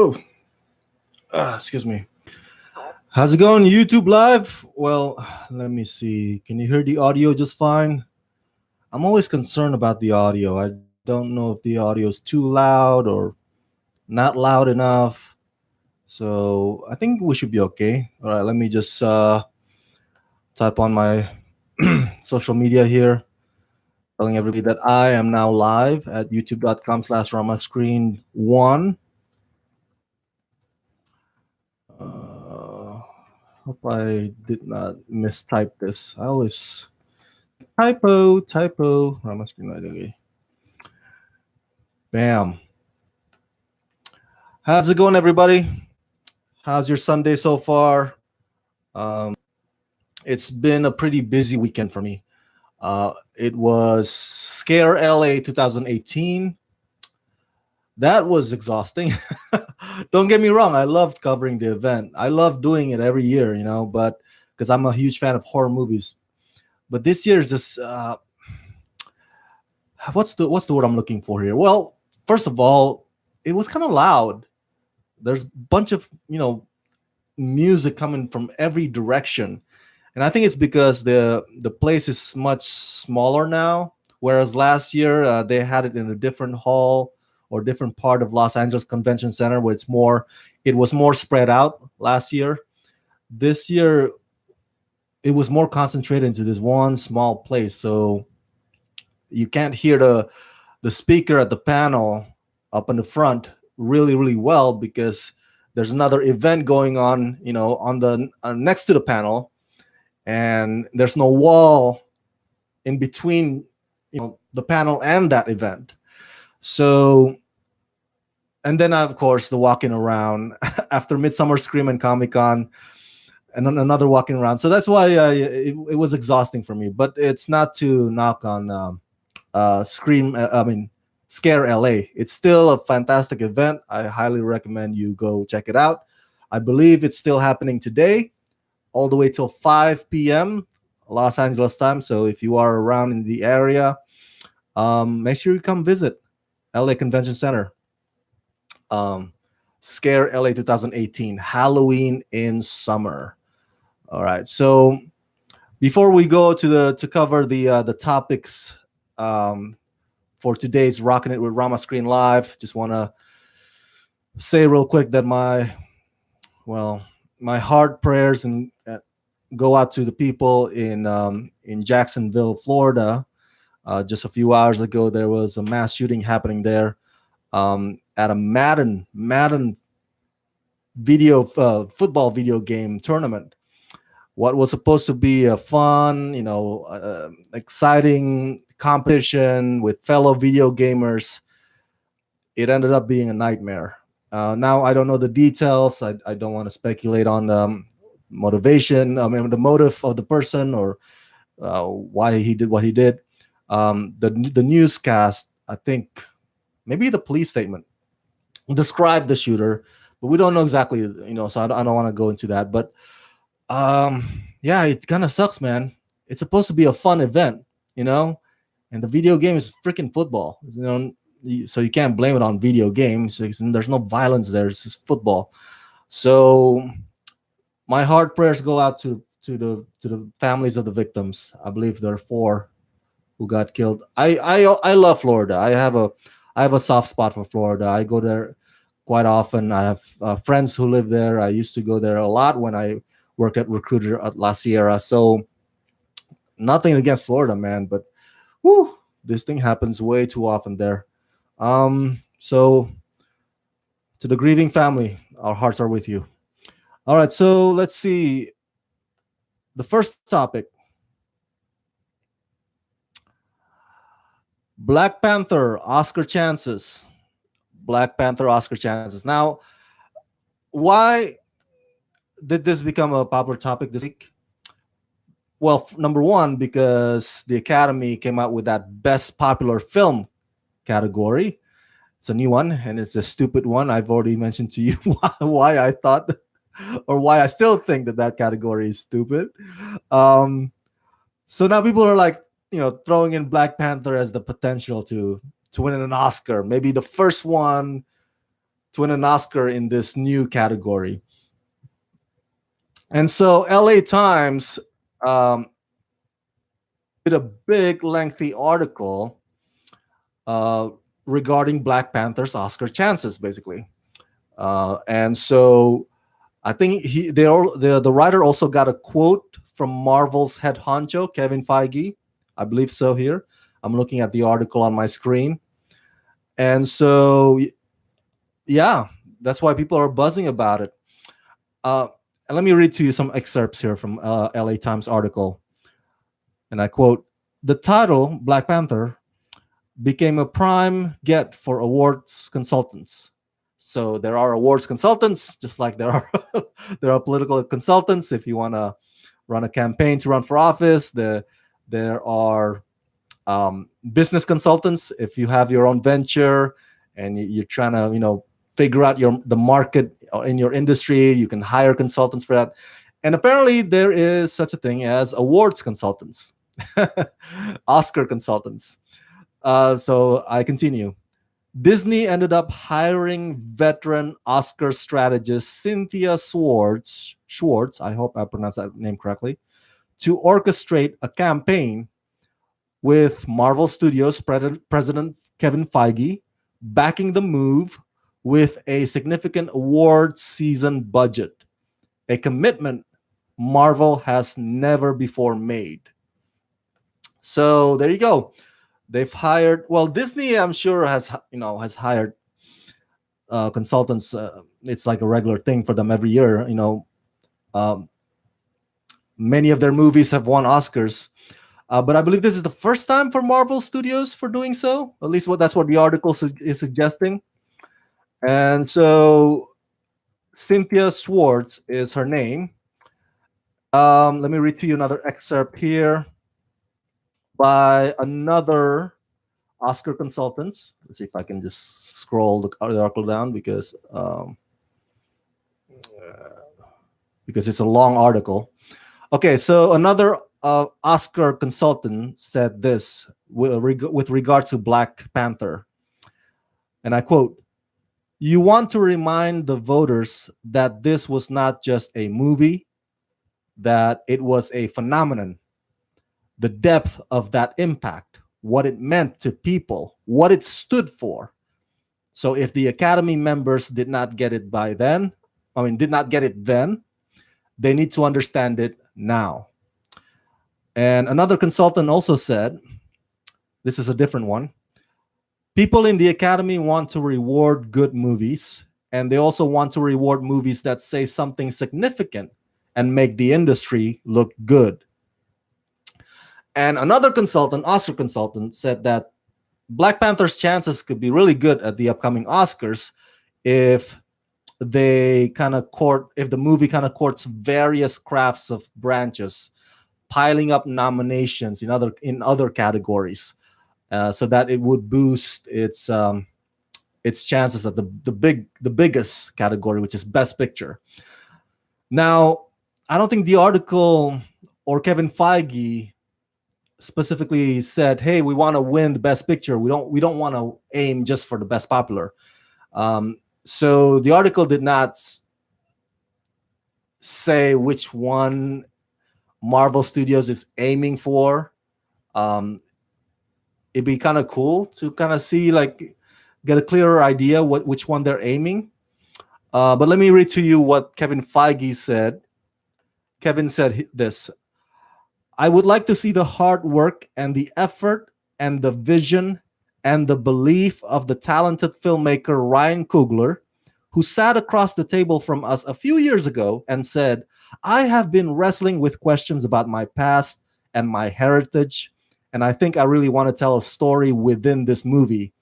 Oh, excuse me. How's it going, YouTube Live? Well, let me see. Can you hear the audio just fine? I'm always concerned about the audio. I don't know if the audio is too loud or not loud enough. So I think we should be okay. All right, let me just type on my social media here, telling everybody that I am now live at youtube.com/Rama Screen 1. Uh, Hope I did not mistype this. I always typo. Rama Screen 1. Okay. Bam. How's it going, everybody? How's your Sunday so far? Um, it's been a pretty busy weekend for me. It was Scare LA 2018. That was exhausting. Don't get me wrong, I loved covering the event. I love doing it every year, but because I'm a huge fan of horror movies. But this year is just what's the word I'm looking for here? Well, first of all, it was kind of loud. There's a bunch of music coming from every direction, and I think it's because the place is much smaller now. Whereas last year they had it in a different hall or different part of Los Angeles Convention Center, where it was more spread out last year. This year it was more concentrated into this one small place, so you can't hear the speaker at the panel up in the front really really well because there's another event going on on the next to the panel, and there's no wall in between the panel and that event. So, and then of course the walking around after Midsummer Scream and Comic Con, and then another walking around. So that's why it was exhausting for me, but it's not to knock on Scare LA. It's still a fantastic event. I highly recommend you go check it out. I believe it's still happening today, all the way till 5 p.m. Los Angeles time. So if you are around in the area, make sure you come visit LA Convention Center. Scare LA 2018, Halloween in summer. All right. So before we go to cover the topics for today's Rockin' It with Rama Screen Live, just want to say real quick that my heart prayers and go out to the people in Jacksonville, Florida. Just a few hours ago, there was a mass shooting happening there at a Madden video football video game tournament. What was supposed to be a fun, exciting competition with fellow video gamers, it ended up being a nightmare. Now I don't know the details. I don't want to speculate on the motivation. I mean, the motive of the person or why he did what he did. The newscast, I think, maybe the police statement described the shooter, but we don't know exactly. So I don't want to go into that. But yeah, it kind of sucks, man. It's supposed to be a fun event, and the video game is freaking football, so you can't blame it on video games. There's no violence there. It's just football. So my heart prayers go out to the families of the victims. I believe there are 4 who got killed. I love Florida. I have a soft spot for Florida. I go there quite often. I have friends who live there. I used to go there a lot when I worked at Recruiter at La Sierra. So nothing against Florida, man, but whew, this thing happens way too often there. So to the grieving family, our hearts are with you. All right, so let's see. The first topic: Black Panther Oscar chances. Black Panther Oscar chances. Now, why did this become a popular topic this week? Well, number one, because the Academy came out with that Best Popular Film category. It's a new one, and it's a stupid one. I've already mentioned to you why I thought, or why I still think that category is stupid. So now people are like, throwing in Black Panther as the potential to win an Oscar. Maybe the first one to win an Oscar in this new category. And so LA Times um, did a big, lengthy article uh, regarding Black Panther's Oscar chances, basically. And so I think the writer also got a quote from Marvel's head honcho, Kevin Feige. I believe so here. I'm looking at the article on my screen. And so, yeah, that's why people are buzzing about it. And let me read to you some excerpts here from LA Times article. And I quote, "The title, Black Panther, became a prime get for awards consultants." So there are awards consultants, just like there are there are political consultants. If you want to run a campaign to run for office, there are business consultants. If you have your own venture and you're trying to, figure out the market in your industry, you can hire consultants for that. And apparently, there is such a thing as awards consultants, Oscar consultants. So I continue. Disney ended up hiring veteran Oscar strategist Cynthia Schwartz, I hope I pronounced that name correctly, to orchestrate a campaign with Marvel Studios President Kevin Feige backing the move with a significant award season budget, a commitment Marvel has never before made. So there you go. They've hired, well, Disney, I'm sure, has hired consultants. It's like a regular thing for them every year. Um, many of their movies have won Oscars, but I believe this is the first time for Marvel Studios for doing so. At least that's what the article is suggesting. And so Cynthia Schwartz is her name. Let me read to you another excerpt here by another Oscar consultants. Let's see if I can just scroll the article down because it's a long article. Okay, so another Oscar consultant said this with regard to Black Panther, and I quote, "You want to remind the voters that this was not just a movie, that it was a phenomenon. The depth of that impact, what it meant to people, what it stood for. So if the Academy members did not get it did not get it then, they need to understand it now." And another consultant also said, this is a different one, "People in the Academy want to reward good movies, and they also want to reward movies that say something significant and make the industry look good." And another consultant, Oscar consultant, said that Black Panther's chances could be really good at the upcoming Oscars if if the movie kind of courts various crafts of branches, piling up nominations in other categories, so that it would boost its chances at the biggest category, which is Best Picture. Now, I don't think the article or Kevin Feige specifically said, "Hey, we want to win the Best Picture. We don't want to aim just for the Best Popular." So the article did not say which one Marvel Studios is aiming for. It'd be kind of cool to kind of see, like, get a clearer idea which one they're aiming. But let me read to you what Kevin Feige said. Kevin said this: "I would like to see the hard work and the effort and the vision and the belief of the talented filmmaker Ryan Coogler, who sat across the table from us a few years ago and said, 'I have been wrestling with questions about my past and my heritage, and I think I really want to tell a story within this movie.'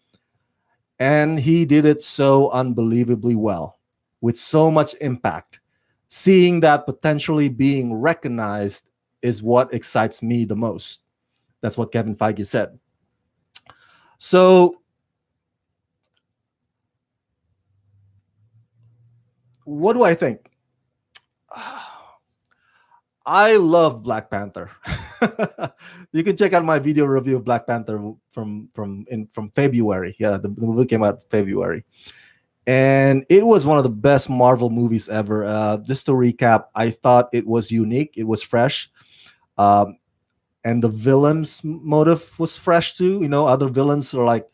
And he did it so unbelievably well, with so much impact. Seeing that potentially being recognized is what excites me the most." That's what Kevin Feige said. So what do I think? I love Black Panther. You can check out my video review of Black Panther from February. Yeah, the movie came out in February. and it was one of the best Marvel movies ever. Just to recap, I thought it was unique, it was fresh, um, and the villain's motive was fresh too. Other villains are like,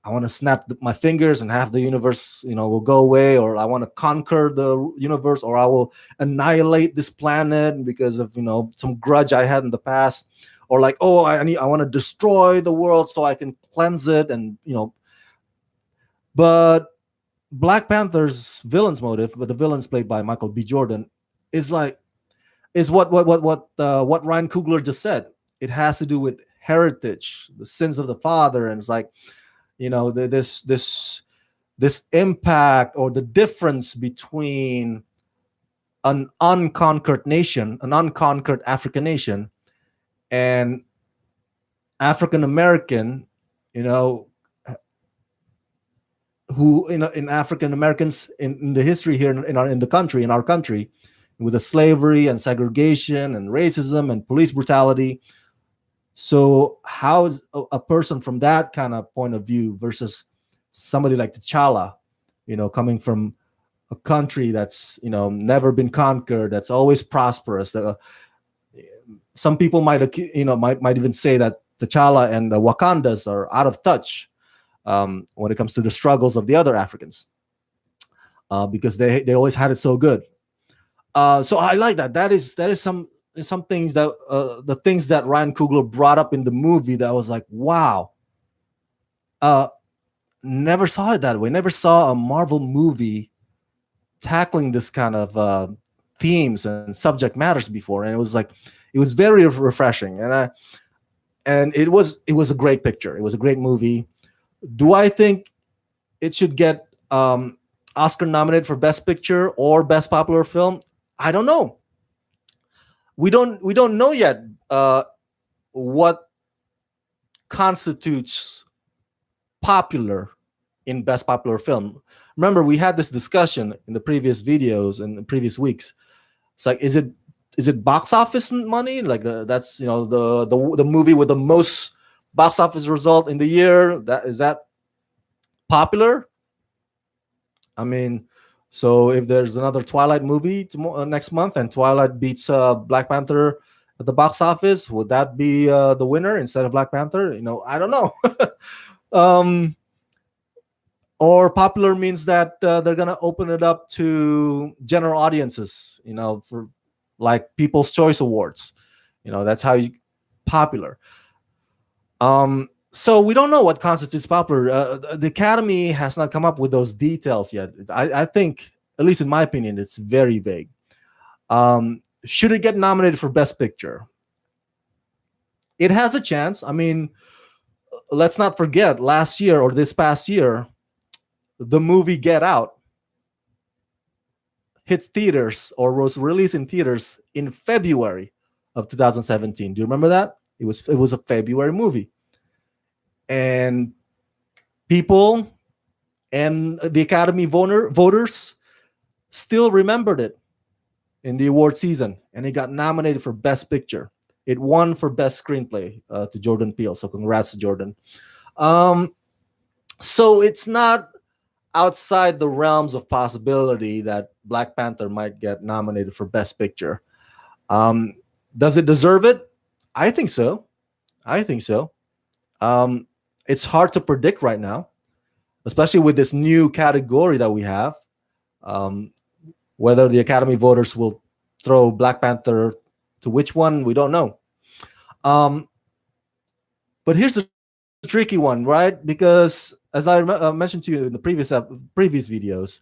I want to snap my fingers and half the universe, will go away, or I want to conquer the universe, or I will annihilate this planet because of some grudge I had in the past, or like, oh, I want to destroy the world so I can cleanse it, and but Black Panther's villain's motive, but the villain's played by Michael B. Jordan, is like is what Ryan Coogler just said. It has to do with heritage, the sins of the father, and it's like this impact or the difference between an unconquered nation, an unconquered African nation, and African American, you know, who in African Americans in the history here in the country, in our country, with the slavery and segregation and racism and police brutality. So how is a person from that kind of point of view versus somebody like T'Challa, coming from a country that's never been conquered, that's always prosperous. Some people might even say that T'Challa and the Wakandas are out of touch when it comes to the struggles of the other Africans, because they always had it so good. So I like that. That is some things that the things that Ryan Coogler brought up in the movie that was like, wow. Never saw it that way. Never saw a Marvel movie tackling this kind of themes and subject matters before, and it was very refreshing, and it was a great picture. It was a great movie. Do I think it should get Oscar nominated for Best Picture or Best Popular Film? I don't know. We don't know yet what constitutes popular in Best Popular Film. Remember, we had this discussion in the previous videos and the previous weeks. It's like, is it box office money? Like that's the movie with the most box office result in the year. That popular? I mean, so if there's another Twilight movie next month and Twilight beats Black Panther at the box office, would that be the winner instead of Black Panther? I don't know. um, or popular means that they're gonna open it up to general audiences, for like People's Choice Awards. That's how you popular. So we don't know what constitutes popular. The Academy has not come up with those details yet. I think, at least in my opinion, it's very vague. Should it get nominated for Best Picture? It has a chance. I mean, let's not forget last year or this past year, the movie Get Out hit theaters or was released in theaters in February of 2017. Do you remember that? It was a February movie. And people and the Academy voters still remembered it in the award season, and it got nominated for Best Picture. It won for Best Screenplay to Jordan Peele. So congrats to Jordan. So it's not outside the realms of possibility that Black Panther might get nominated for Best Picture. Does it deserve it? I think so. I think so. It's hard to predict right now, especially with this new category that we have. Whether the Academy voters will throw Black Panther to which one, we don't know. But here's a tricky one, right? Because as I mentioned to you in the previous videos,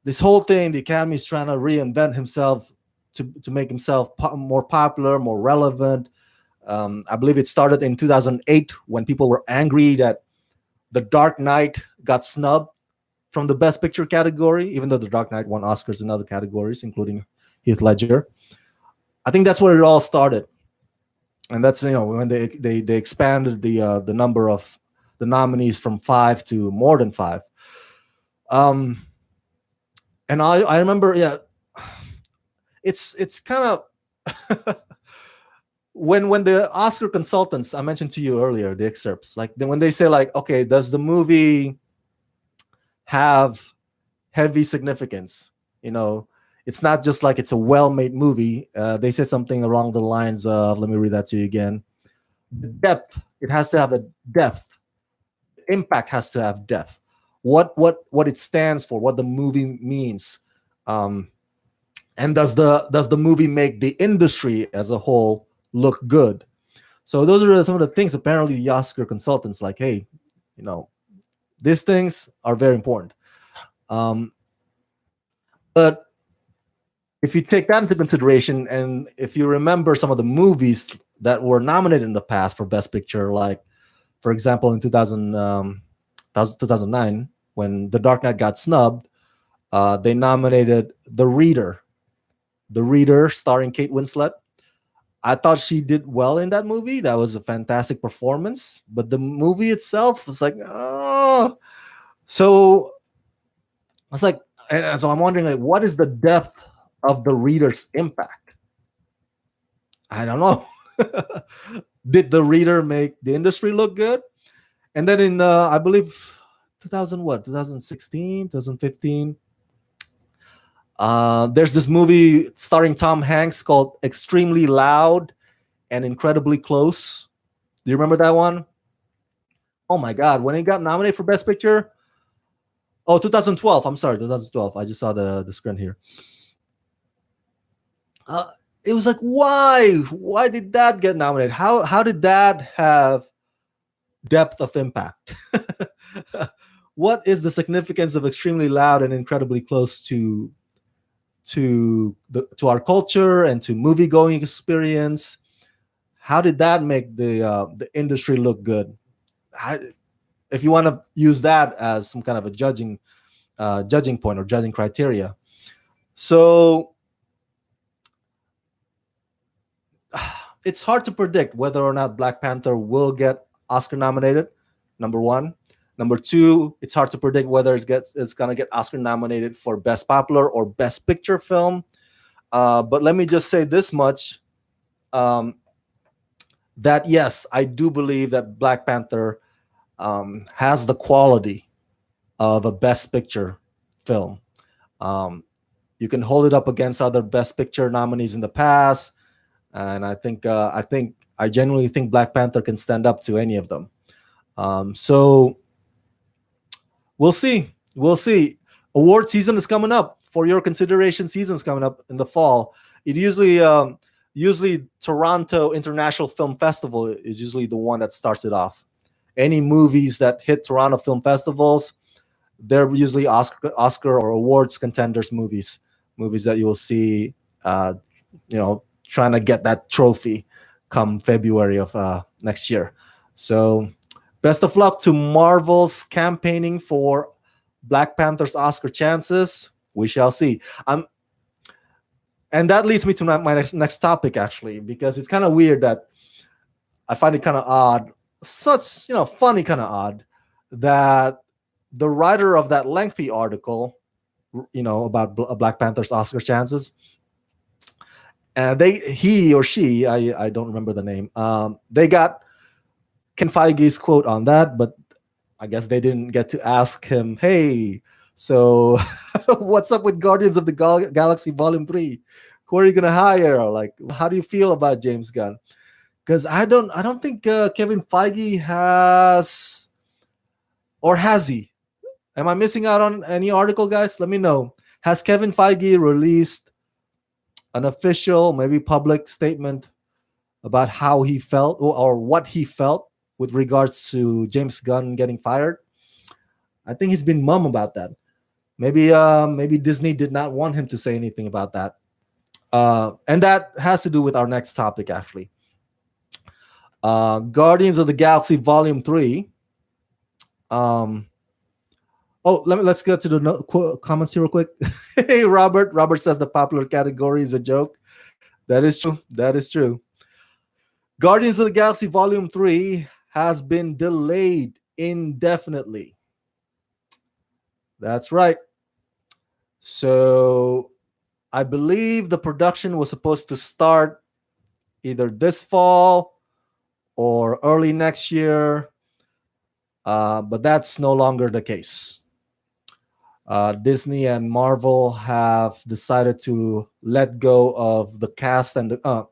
this whole thing, the Academy is trying to reinvent himself to make himself more popular, more relevant. I believe it started in 2008 when people were angry that The Dark Knight got snubbed from the Best Picture category, even though The Dark Knight won Oscars in other categories, including Heath Ledger. I think that's where it all started, and that's when they expanded the number of the nominees from 5 to more than 5. And I remember, yeah, it's kind of when the Oscar consultants I mentioned to you earlier, the excerpts, like when they say like, okay, does the movie have heavy significance. You know, it's not just like it's a well-made movie. They said something along the lines of, let me read that to you again. The depth. It has to have a depth. Impact has to have depth. What it stands for, what the movie means, um, and does the movie make the industry as a whole look good? So those are some of the things. Apparently, the Oscar consultants like, hey, you know, these things are very important. Um, but if you take that into consideration, and if you remember some of the movies that were nominated in the past for Best Picture, like for example in 2009 when The Dark Knight got snubbed, they nominated The Reader, starring Kate Winslet. I thought she did well in that movie. That was a fantastic performance. But the movie itself was like, oh. So I was like, and so I'm wondering, like, what is the depth of the reader's impact? I don't know. Did the reader make the industry look good? And then in, I believe, 2000 what, 2016, 2015, there's this movie starring Tom Hanks called Extremely Loud and Incredibly Close. Do you remember that one? Oh my God, when it got nominated for Best Picture? Oh, 2012. I'm sorry, 2012. I just saw the screen here. Uh, it was like, why? Why did that get nominated? How did that have depth of impact? What is the significance of Extremely Loud and Incredibly Close to our culture and to movie going experience? How did that make the industry look good? If you want to use that as some kind of a judging point or judging criteria. So it's hard to predict whether or not Black Panther will get Oscar nominated. Number one. Number two, it's hard to predict whether it's gonna get Oscar nominated for Best Popular or Best Picture film. But let me just say this much: um, that yes, I do believe that Black Panther has the quality of a Best Picture film. Um, you can hold it up against other Best Picture nominees in the past, and I genuinely think Black Panther can stand up to any of them. So we'll see. We'll see. Award season is coming up. For your consideration, season is coming up in the fall. It usually Toronto International Film Festival is usually the one that starts it off. Any movies that hit Toronto film festivals, they're usually Oscar or awards contenders movies that you'll see, trying to get that trophy come February of next year. So, best of luck to Marvel's campaigning for Black Panther's Oscar chances. We shall see. And that leads me to my next topic, actually, because it's kind of weird that I find it kind of odd, such funny, kind of odd that the writer of that lengthy article, about Black Panther's Oscar chances, and he or she, I don't remember the name, they got Ken Feige's quote on that, but I guess they didn't get to ask him, hey, so what's up with Guardians of the Galaxy Volume 3? Who are you gonna hire? Like, how do you feel about James Gunn? Because I don't think Kevin Feige has, or has he? Am I missing out on any article, guys? Let me know. Has Kevin Feige released an official, maybe public statement about how he felt or what he felt with regards to James Gunn getting fired? I think he's been mum about that. Maybe Disney did not want him to say anything about that. And that has to do with our next topic, actually. Guardians of the Galaxy Volume 3. Let's get to the comments here real quick. Hey, Robert. Robert says the popular category is a joke. That is true. That is true. Guardians of the Galaxy Volume 3 has been delayed indefinitely. That's right. So I believe the production was supposed to start either this fall or early next year, but that's no longer the case. Disney and Marvel have decided to let go of the cast and the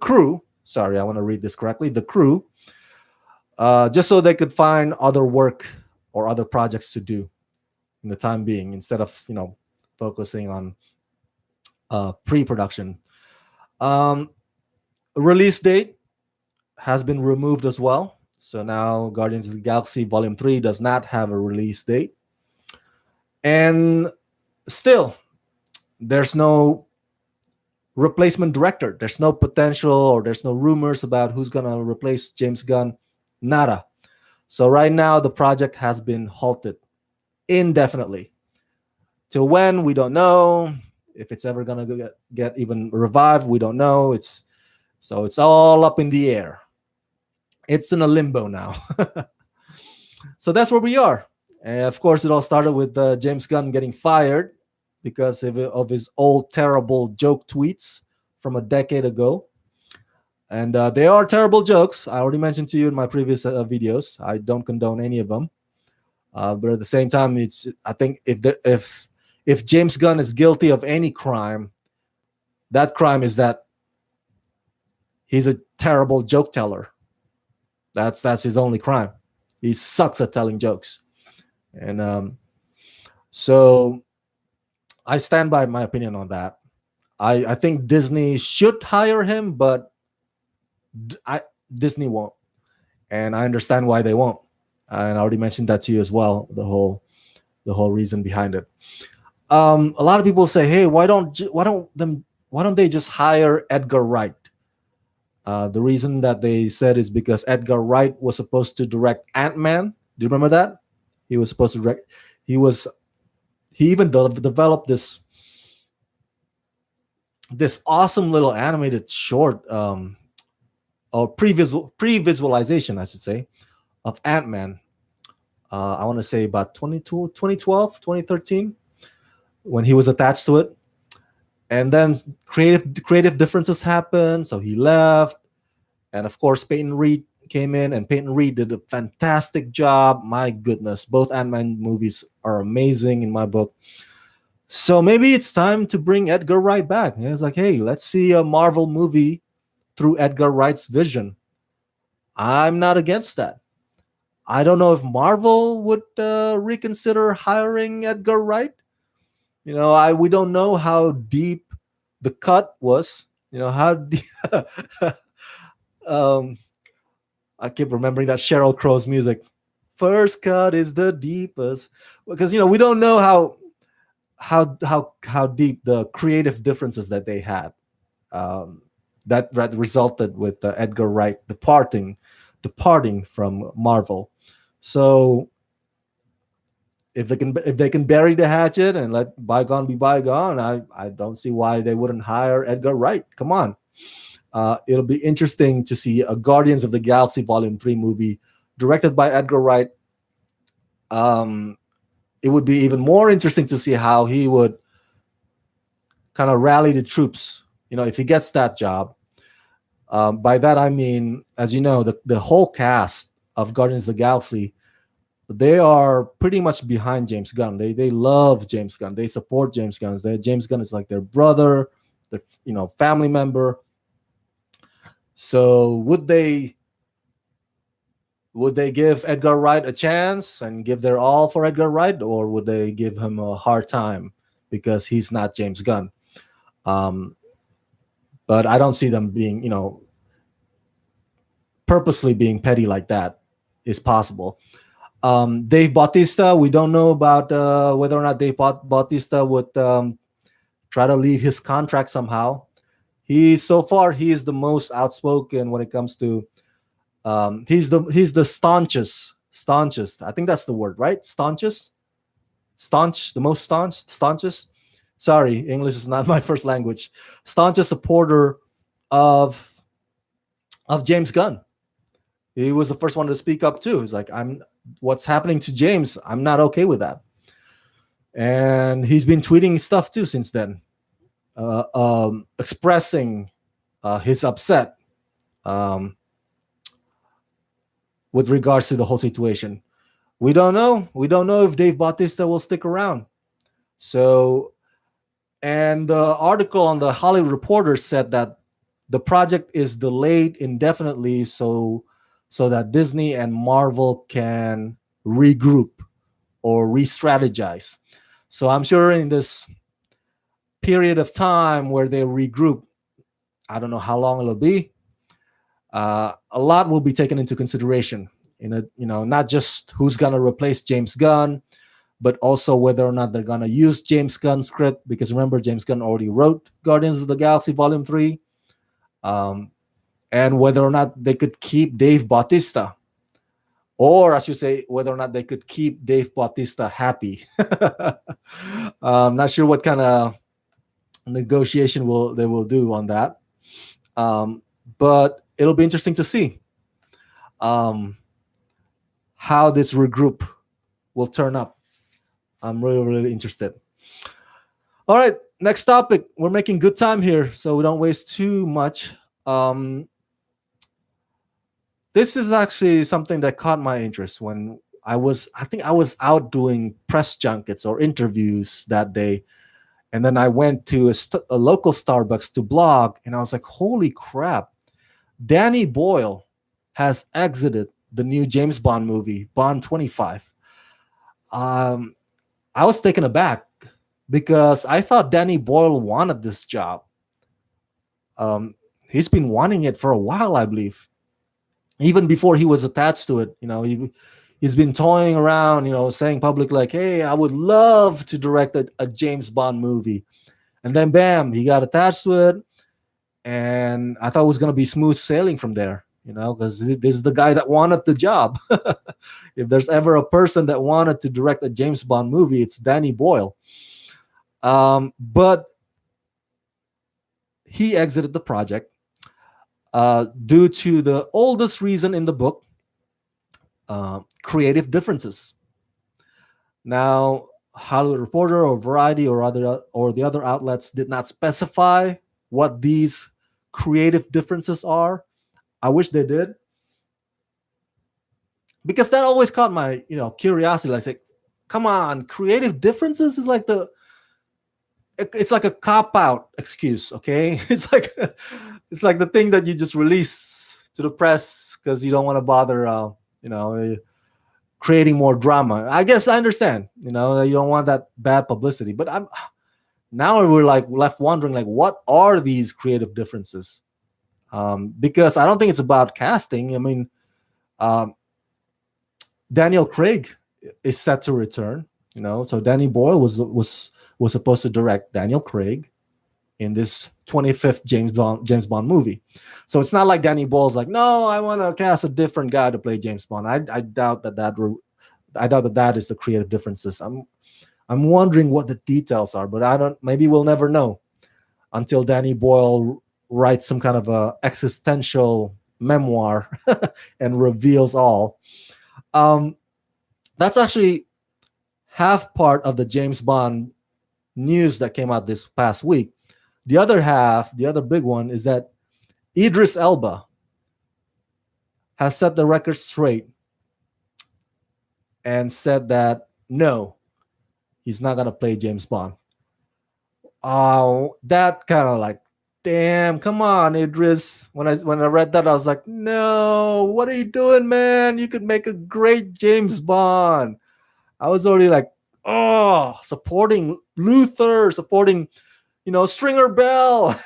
crew. Sorry, I want to read this correctly. The crew, just so they could find other work or other projects to do in the time being, instead of focusing on pre-production. Um, Release date has been removed as well. So now Guardians of the Galaxy Volume 3 does not have a release date. And still, there's no replacement director. There's no potential, or there's no rumors about who's going to replace James Gunn. Nada. So right now, the project has been halted indefinitely. Till when, we don't know. If it's ever going to get even revived, we don't know. It's all up in the air. It's in a limbo now. So that's where we are. And of course, it all started with James Gunn getting fired because of his old terrible joke tweets from a decade ago. And they are terrible jokes. I already mentioned to you in my previous videos. I don't condone any of them. But at the same time, I think if James Gunn is guilty of any crime, that crime is that he's a terrible joke teller. That's his only crime. He sucks at telling jokes. And so I stand by my opinion on that. I think Disney should hire him, but Disney won't. And I understand why they won't. And I already mentioned that to you as well, the whole reason behind it. A lot of people say, hey, why don't they just hire Edgar Wright? The reason that they said is because Edgar Wright was supposed to direct Ant-Man. Do you remember that? He was supposed to direct. He even developed this awesome little animated short, or pre-visualization, I should say, of Ant-Man. I want to say about 2012, 2013, when he was attached to it. And then creative differences happened, so he left. And of course, Peyton Reed came in, and Peyton Reed did a fantastic job. My goodness, both Ant-Man movies are amazing in my book. So maybe it's time to bring Edgar Wright back. And it's like, hey, let's see a Marvel movie through Edgar Wright's vision. I'm not against that. I don't know if Marvel would reconsider hiring Edgar Wright. We don't know how deep the cut was. How deep. I keep remembering that Sheryl Crow's music. First cut is the deepest, because we don't know how deep the creative differences that they had. That resulted with Edgar Wright departing from Marvel. So if they can bury the hatchet and let bygone be bygone, I don't see why they wouldn't hire Edgar Wright. Come on. It'll be interesting to see a Guardians of the Galaxy Volume 3 movie directed by Edgar Wright. It would be even more interesting to see how he would kind of rally the troops, if he gets that job. By that, I mean, as you know, the whole cast of Guardians of the Galaxy, they are pretty much behind James Gunn. They love James Gunn. They support James Gunn. James Gunn is like their brother, their family member. So would they give Edgar Wright a chance and give their all for Edgar Wright, or would they give him a hard time because he's not James Gunn? But I don't see them being, purposely being petty like that is possible. Dave Bautista, we don't know about whether or not Dave Bautista would try to leave his contract somehow. So far he is the most outspoken when it comes to he's the staunchest. I think that's the word, right? Staunchest, the most staunchest. Sorry, English is not my first language. Staunchest supporter of James Gunn. He was the first one to speak up too. He's like, what's happening to James? I'm not okay with that. And he's been tweeting stuff too since then, expressing his upset with regards to the whole situation. We don't know. We don't know if Dave Bautista will stick around. So, and the article on the Hollywood Reporter said that the project is delayed indefinitely, so that Disney and Marvel can regroup or re-strategize. So I'm sure in this period of time where they regroup, I don't know how long it'll be. A lot will be taken into consideration. Not just who's gonna replace James Gunn, but also whether or not they're gonna use James Gunn's script. Because remember, James Gunn already wrote Guardians of the Galaxy Volume 3, um, and whether or not they could keep Dave Bautista, or I should say, whether or not they could keep Dave Bautista happy. Not sure what kind of negotiation will they will do on that. Um, but it'll be interesting to see um, how this regroup will turn up. I'm really, really interested. All right, next topic. We're making good time here, so we don't waste too much. Um, this is actually something that caught my interest when I think I was out doing press junkets or interviews that day. And then I went to a local Starbucks to blog, and I was like, holy crap. Danny Boyle has exited the new James Bond movie, Bond 25. Um, I was taken aback because I thought Danny Boyle wanted this job. He's been wanting it for a while, I believe, even before he was attached to it. He's been toying around, saying publicly like, "Hey, I would love to direct a James Bond movie," and then bam, he got attached to it, and I thought it was gonna be smooth sailing from there. Because this is the guy that wanted the job. If there's ever a person that wanted to direct a James Bond movie, it's Danny Boyle. But he exited the project due to the oldest reason in the book, creative differences. Now, Hollywood Reporter or Variety or the other outlets did not specify what these creative differences are. I wish they did, because that always caught my curiosity. Like, come on, creative differences is like it's like a cop out excuse. Okay, it's like the thing that you just release to the press because you don't want to bother you know creating more drama. I guess I understand, you don't want that bad publicity, but I'm now we're like left wondering, like, what are these creative differences? Because I don't think it's about casting. I mean, um, Daniel Craig is set to return. So Danny Boyle was supposed to direct Daniel Craig in this 25th James Bond movie. So it's not like Danny Boyle's like, no, I want to cast a different guy to play James Bond. I doubt I doubt that is the creative differences. I'm wondering what the details are, but I don't. Maybe we'll never know until Danny Boyle writes some kind of a existential memoir and reveals all. Um, that's actually half part of the James Bond news that came out this past week. The other half, the other big one, is that Idris Elba has set the record straight and said that no, he's not gonna play James Bond. Oh, that kind of like, damn, come on, Idris. When I read that, I was like, no, what are you doing, man? You could make a great James Bond. I was already like, oh, supporting Luther, supporting, Stringer Bell.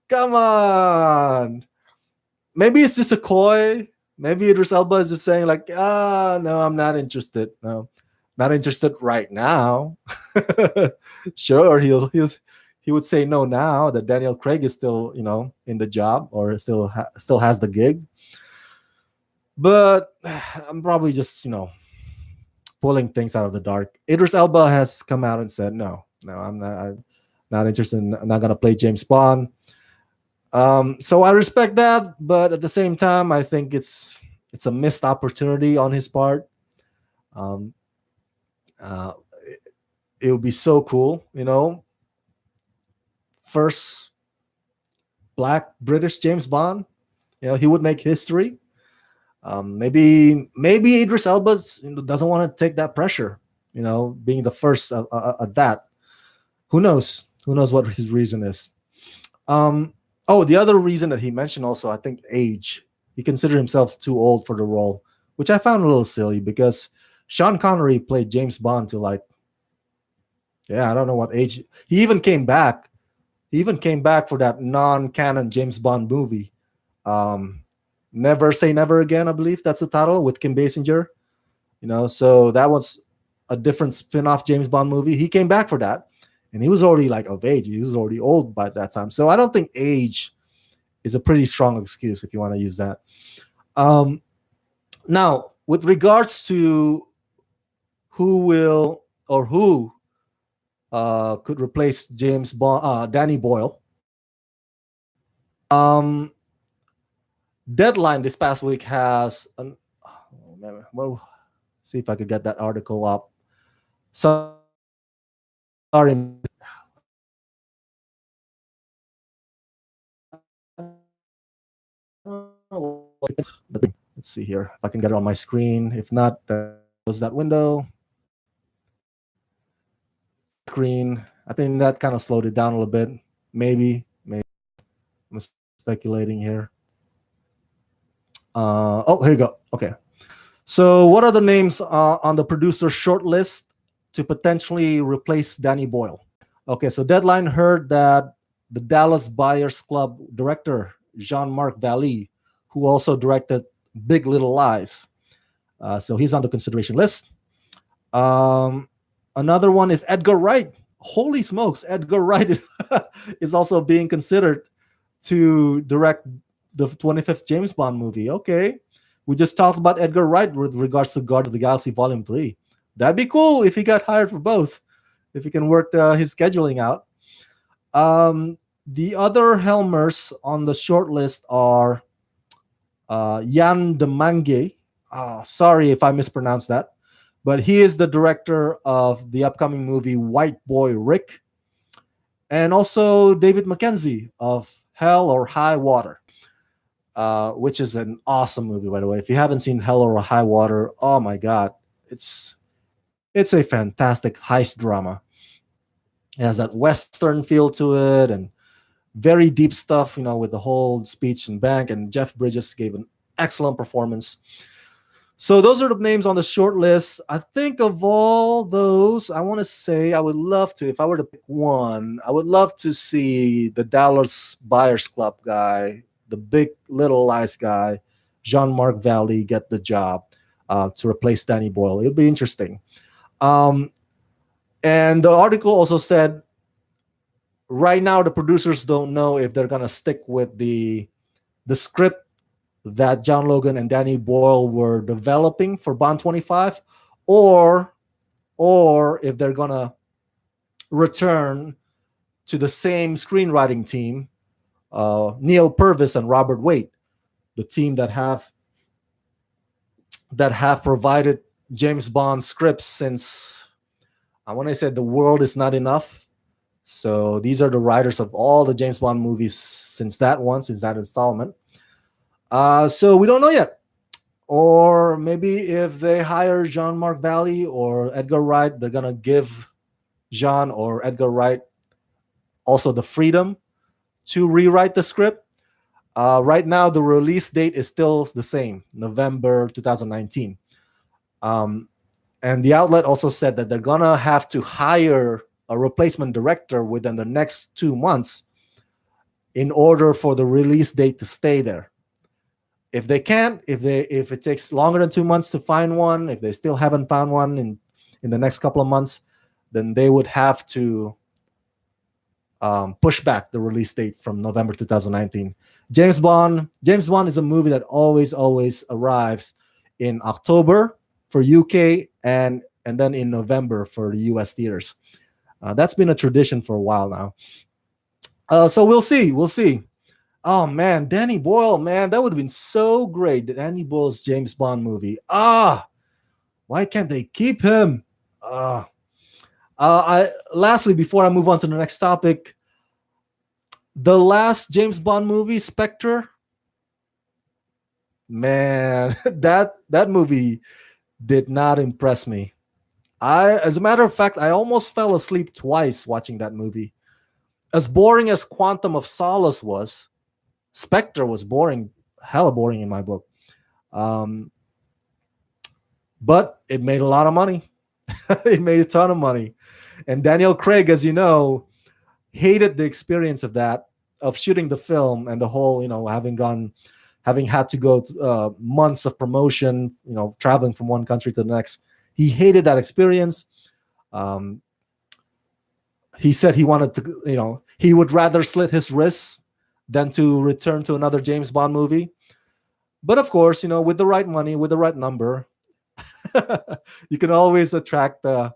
Come on. Maybe it's just a coy. Maybe Idris Elba is just saying like, no, I'm not interested. No, not interested right now. Sure, he would say no now that Daniel Craig is still, in the job or still has the gig. But I'm probably just, pulling things out of the dark. Idris Elba has come out and said, no, I'm not interested. I'm not gonna play James Bond. So I respect that, but at the same time, I think it's a missed opportunity on his part. Um, uh, it would be so cool, first Black British James Bond. He would make history. Maybe Idris Elba doesn't want to take that pressure. Being the first at that. Who knows? Who knows what his reason is? Um, oh, the other reason that he mentioned also, I think, age. He considered himself too old for the role, which I found a little silly because Sean Connery played James Bond to like, yeah, I don't know what age. He even came back. He even came back for that non-canon James Bond movie. Um, Never Say Never Again, I believe that's the title with Kim Basinger. So that was a different spin-off James Bond movie. He came back for that, and he was already like of age. He was already old by that time. So I don't think age is a pretty strong excuse if you want to use that. Um, Now, with regards to who will or who could replace James Bond, Danny Boyle. Um, Deadline this past week has an. Oh, man, well, see if I could get that article up. Sorry. Let's see here if I can get it on my screen. If not, close that window. Screen. I think that kind of slowed it down a little bit. Maybe. I'm speculating here. Oh, here you go. Okay. So, what are the names on the producer short list to potentially replace Danny Boyle? Okay, so Deadline heard that the Dallas Buyers Club director, Jean-Marc Vallée, who also directed Big Little Lies, so he's on the consideration list. Um, Another one is Edgar Wright. Holy smokes, Edgar Wright is also being considered to direct the 25th James Bond movie. Okay. We just talked about Edgar Wright with regards to Guard of the Galaxy Volume 3. That'd be cool if he got hired for both, if he can work his scheduling out. The other Helmers on the short list are Jan de Mange. Sorry if I mispronounced that, but he is the director of the upcoming movie White Boy Rick, and also David Mackenzie of Hell or High Water, which is an awesome movie, by the way. If you haven't seen Hell or High Water, oh my god, it's a fantastic heist drama. It has that western feel to it and very deep stuff, with the whole speech and bank. And Jeff Bridges gave an excellent performance. So those are the names on the short list. I think of all those, I want to say I would love to, if I were to pick one, I would love to see the Dallas Buyers Club guy, the Big Little Lies guy, Jean-Marc Vallée, get the job to replace Danny Boyle. It'll be interesting. And the article also said right now the producers don't know if they're gonna stick with the script that John Logan and Danny Boyle were developing for Bond 25, or if they're gonna return to the same screenwriting team, Neil Purvis and Robert Waite, the team that have provided James Bond scripts since I want to say The World Is Not Enough. So these are the writers of all the James Bond movies since that installment. So we don't know yet. Or maybe if they hire Jean-Marc Vallée or Edgar Wright, they're going to give Jean or Edgar Wright also the freedom to rewrite the script. Right now, the release date is still the same, November 2019. And the outlet also said that they're going to have to hire a replacement director within the next 2 months in order for the release date to stay there. If they can't, if it takes longer than 2 months to find one, if they still haven't found one in the next couple of months, then they would have to push back the release date from November 2019. James Bond is a movie that always arrives in October for UK and then in November for the US theaters. That's been a tradition for a while now. So we'll see. Oh man, Danny Boyle, man, that would have been so great. Danny Boyle's James Bond movie. Why can't they keep him? Lastly, before I move on to the next topic, the last James Bond movie, Spectre, Man, that movie did not impress me. As a matter of fact, I almost fell asleep twice watching that movie. As boring as Quantum of Solace was, Spectre was boring, hella boring in my book. Um, but it made a lot of money. It made a ton of money. And Daniel Craig, as you know, hated the experience of that, of shooting the film and the whole, having had to go months of promotion, traveling from one country to the next. He hated that experience. Um, he said he wanted to, he would rather slit his wrists than to return to another James Bond movie. But of course, with the right money, with the right number, you can always attract a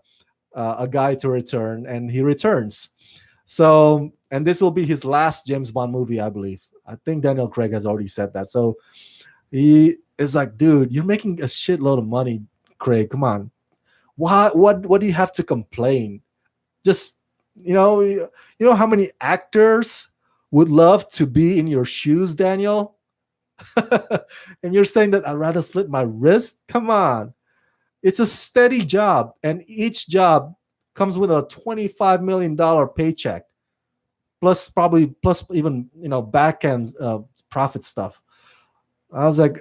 guy to return, and he returns. So, and this will be his last James Bond movie, I believe. I think Daniel Craig has already said that. So he is like, dude, you're making a shitload of money, Craig. Come on. What do you have to complain? Just how many actors would love to be in your shoes, Daniel? And you're saying that I'd rather slit my wrist? Come on. It's a steady job, and each job comes with a $25 million paycheck, plus even back end profit stuff. I was like,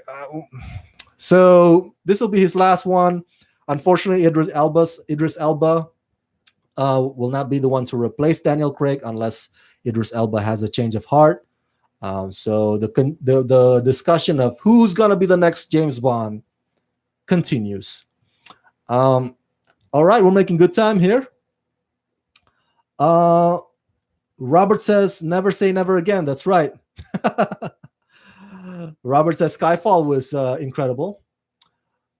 so this will be his last one. Unfortunately, Idris Elba will not be the one to replace Daniel Craig unless Idris Elba has a change of heart. So the discussion of who's gonna be the next James Bond continues. All right, we're making good time here. Robert says, "Never say never again." That's right. Robert says Skyfall was incredible.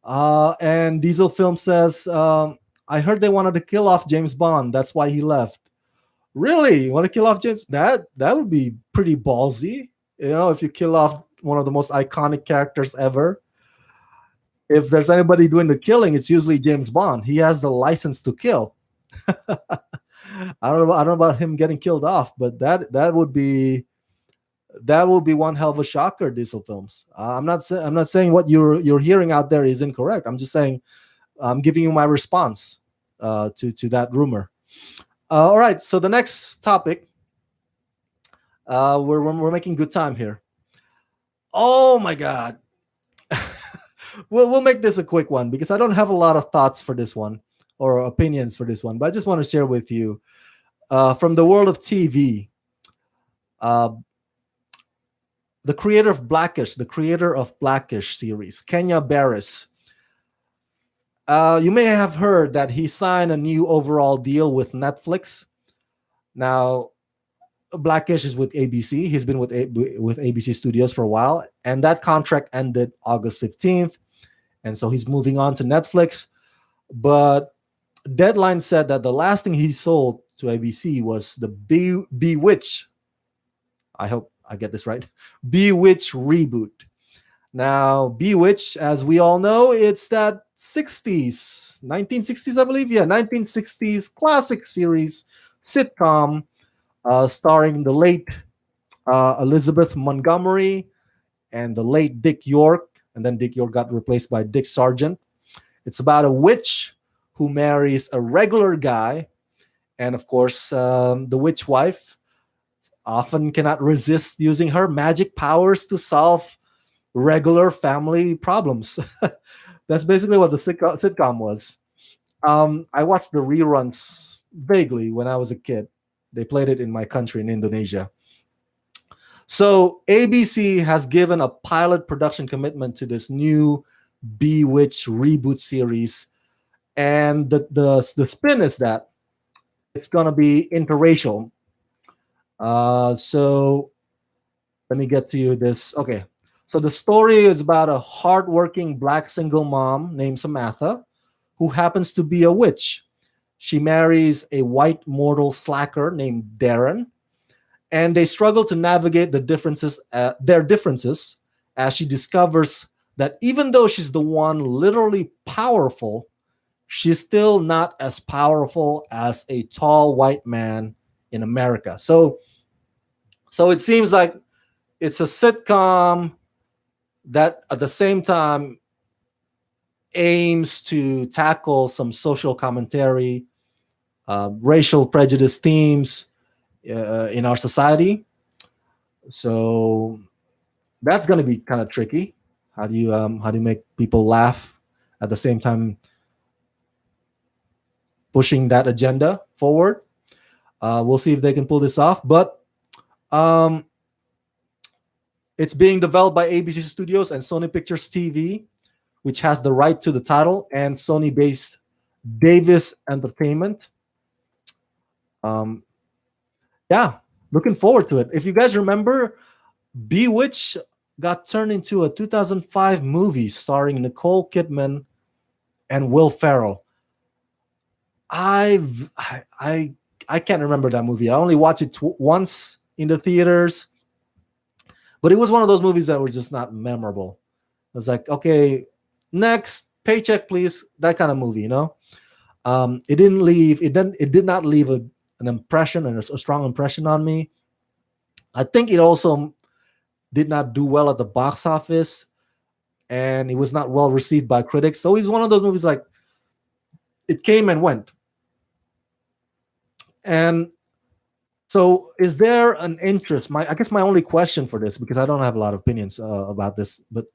And Diesel Film says, "I heard they wanted to kill off James Bond. That's why he left." Really, you want to kill off James? That would be pretty ballsy. If you kill off one of the most iconic characters ever. If there's anybody doing the killing, it's usually James Bond. He has the license to kill. I don't know about him getting killed off, but that would be one hell of a shocker. Diesel Films. I'm not saying what you're hearing out there is incorrect. I'm just saying I'm giving you my response to that rumor. All right. So the next topic, we're making good time here. Oh my God. We'll make this a quick one because I don't have a lot of thoughts for this one or opinions for this one, but I just want to share with you from the world of TV. Uh, the creator of Blackish series, Kenya Barris. You may have heard that he signed a new overall deal with Netflix. Now, Blackish is with ABC. He's been with ABC Studios for a while, and that contract ended August 15th, and so he's moving on to Netflix. But Deadline said that the last thing he sold to ABC was the Bewitched. I hope I get this right. Bewitched reboot. Now, Bewitched, as we all know, it's that 1960s, I believe. Yeah, 1960s classic series sitcom starring the late Elizabeth Montgomery and the late Dick York. And then Dick York got replaced by Dick Sargent. It's about a witch who marries a regular guy. And of course, the witch wife often cannot resist using her magic powers to solve regular family problems. That's basically what the sitcom was. I watched the reruns vaguely when I was a kid. They played it in my country, in Indonesia. So ABC has given a pilot production commitment to this new Bewitched reboot series. And the spin is that it's going to be interracial. So let me get to you this. Okay. So the story is about a hardworking black single mom named Samantha who happens to be a witch. She marries a white mortal slacker named Darren, and they struggle to navigate their differences as she discovers that even though she's the one literally powerful, she's still not as powerful as a tall white man in America. So it seems like it's a sitcom that at the same time aims to tackle some social commentary, racial prejudice themes in our society. So that's going to be kind of tricky. How do you make people laugh at the same time pushing that agenda forward? We'll see if they can pull this off. But um, it's being developed by ABC Studios and Sony Pictures TV, which has the right to the title, and Sony-based Davis Entertainment. Um, yeah, looking forward to it. If you guys remember, Bewitched got turned into a 2005 movie starring Nicole Kidman and Will Ferrell. I've I can't remember that movie. I only watched it once in the theaters, but it was one of those movies that were just not memorable. I was like, okay, next paycheck, please. That kind of movie, you know. It didn't leave. It did not leave an impression and a strong impression on me. I think it also did not do well at the box office, and it was not well received by critics. So he's one of those movies like it came and went. And so, is there an interest? I guess my only question for this, because I don't have a lot of opinions about this, but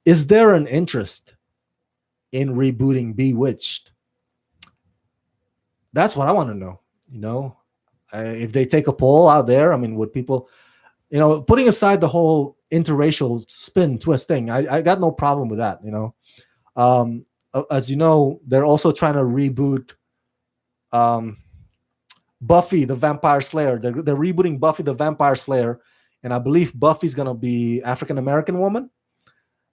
is there an interest in rebooting Bewitched? That's what I want to know. You know, if they take a poll out there, I mean, would people, putting aside the whole interracial spin twist thing, I got no problem with that. As you know, they're also trying to reboot um, Buffy the Vampire Slayer. They're rebooting Buffy the Vampire Slayer, and I believe Buffy's gonna be African American woman,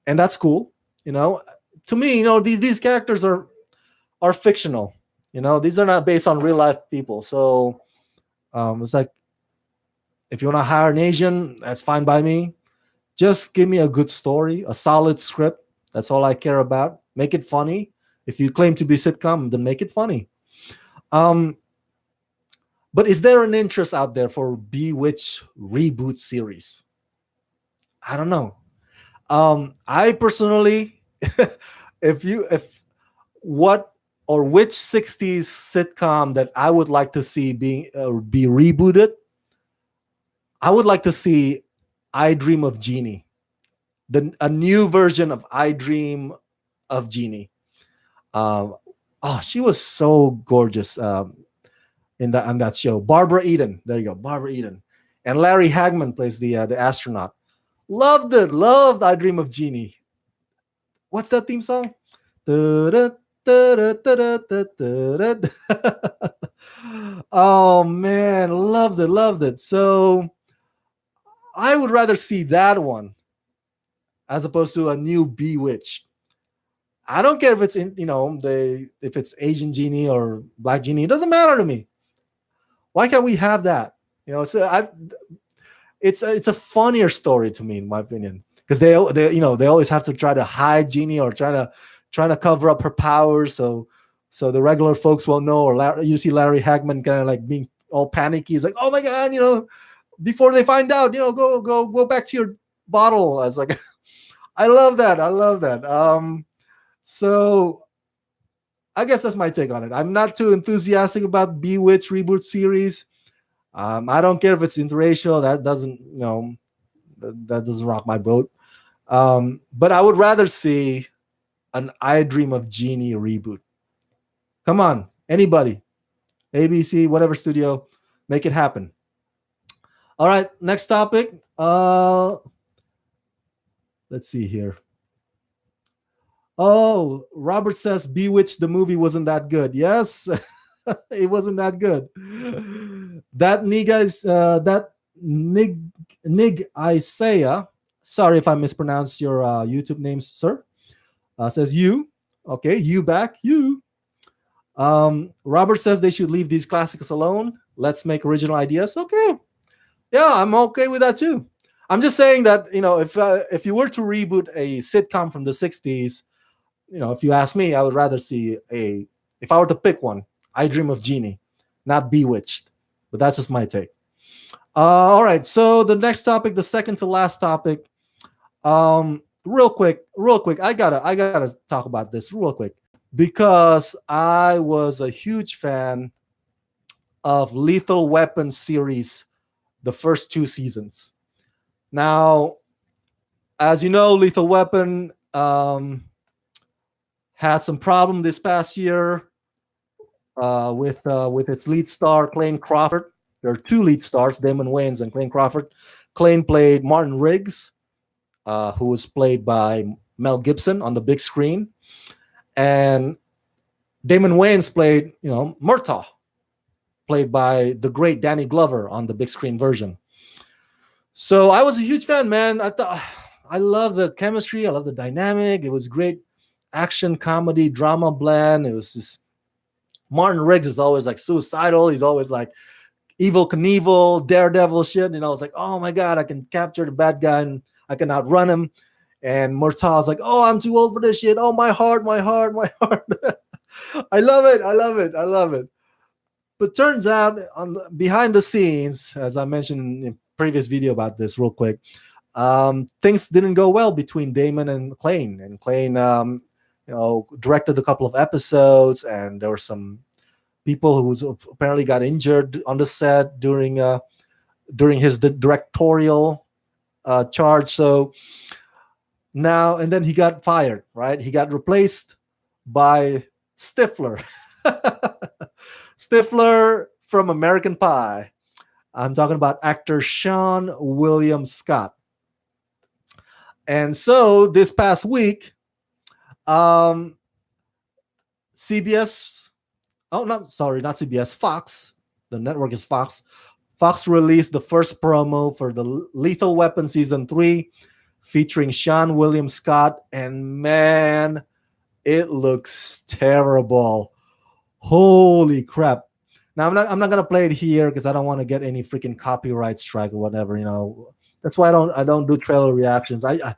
and that's cool. To me, these characters are fictional. These are not based on real life people. So it's like if you want to hire an Asian, that's fine by me. Just give me a good story, a solid script. That's all I care about. Make it funny. If you claim to be sitcom, then make it funny. But is there an interest out there for Bewitched reboot series? I don't know. I personally, if what or which '60s sitcom that I would like to see be rebooted, I would like to see I Dream of Jeannie, a new version of I Dream of Jeannie. She was so gorgeous. On that show. Barbara Eden. There you go. Barbara Eden. And Larry Hagman plays the astronaut. Loved it. Loved I Dream of Jeannie. What's that theme song? Oh man, loved it. Loved it. So I would rather see that one as opposed to a new Bewitched. I don't care if it's if it's Asian Genie or Black Genie. It doesn't matter to me. Why can't we have that? It's a funnier story to me, in my opinion, because they always have to try to hide Jeannie or trying to cover up her powers, so the regular folks won't know. Or you see Larry Hagman kind of like being all panicky. He's like, "Oh my god, before they find out, go back to your bottle." I was like, I love that. I love that. So I guess that's my take on it. I'm not too enthusiastic about Bewitched reboot series. I don't care if it's interracial. That doesn't, that doesn't rock my boat. But I would rather see an I Dream of Jeannie reboot. Come on, anybody, ABC, whatever studio, make it happen. All right, next topic. Let's see here. Oh, Robert says Bewitched the movie wasn't that good. Yes, it wasn't that good. That Nig Isaiah. Sorry if I mispronounced your YouTube name, sir. Says you. Okay, you back. You. Robert says they should leave these classics alone. Let's make original ideas. Okay. Yeah, I'm okay with that too. I'm just saying that if you were to reboot a sitcom from the '60s, if you ask me, I would rather see if I were to pick one, I Dream of Jeannie, not Bewitched. But that's just my take. All right. So the next topic, the second to last topic. real quick. I gotta talk about this real quick because I was a huge fan of Lethal Weapon series, the first two seasons. Now, as you know, Lethal Weapon had some problem this past year with its lead star Clayne Crawford. There are two lead stars, Damon Wayans and Clayne Crawford. Clayne played Martin Riggs, who was played by Mel Gibson on the big screen, and Damon Wayans played, Murtaugh, played by the great Danny Glover on the big screen version. So I was a huge fan, man. I love the chemistry. I love the dynamic. It was great action, comedy, drama blend. It was just Martin Riggs is always like suicidal. He's always like evil Knievel, daredevil shit. I was like, oh my god, I can capture the bad guy and I can outrun him. And Murtaugh's like, oh, I'm too old for this shit. Oh, my heart, my heart, my heart. I love it. I love it. I love it. But turns out, behind the scenes, as I mentioned in previous video about this, real quick, things didn't go well between Damon and Clayne. And Clayne, directed a couple of episodes, and there were some people who apparently got injured on the set during his directorial charge. So now and then he got fired, right? He got replaced by Stifler. Stifler from American Pie. I'm talking about actor Seann William Scott. And so this past week, CBS, oh, no, sorry, not CBS, Fox, the network is Fox. Fox released the first promo for the Lethal Weapon Season 3 featuring Seann William Scott. And man, it looks terrible. Holy crap. Now, I'm not gonna play it here because I don't want to get any freaking copyright strike or whatever. That's why I don't do trailer reactions. I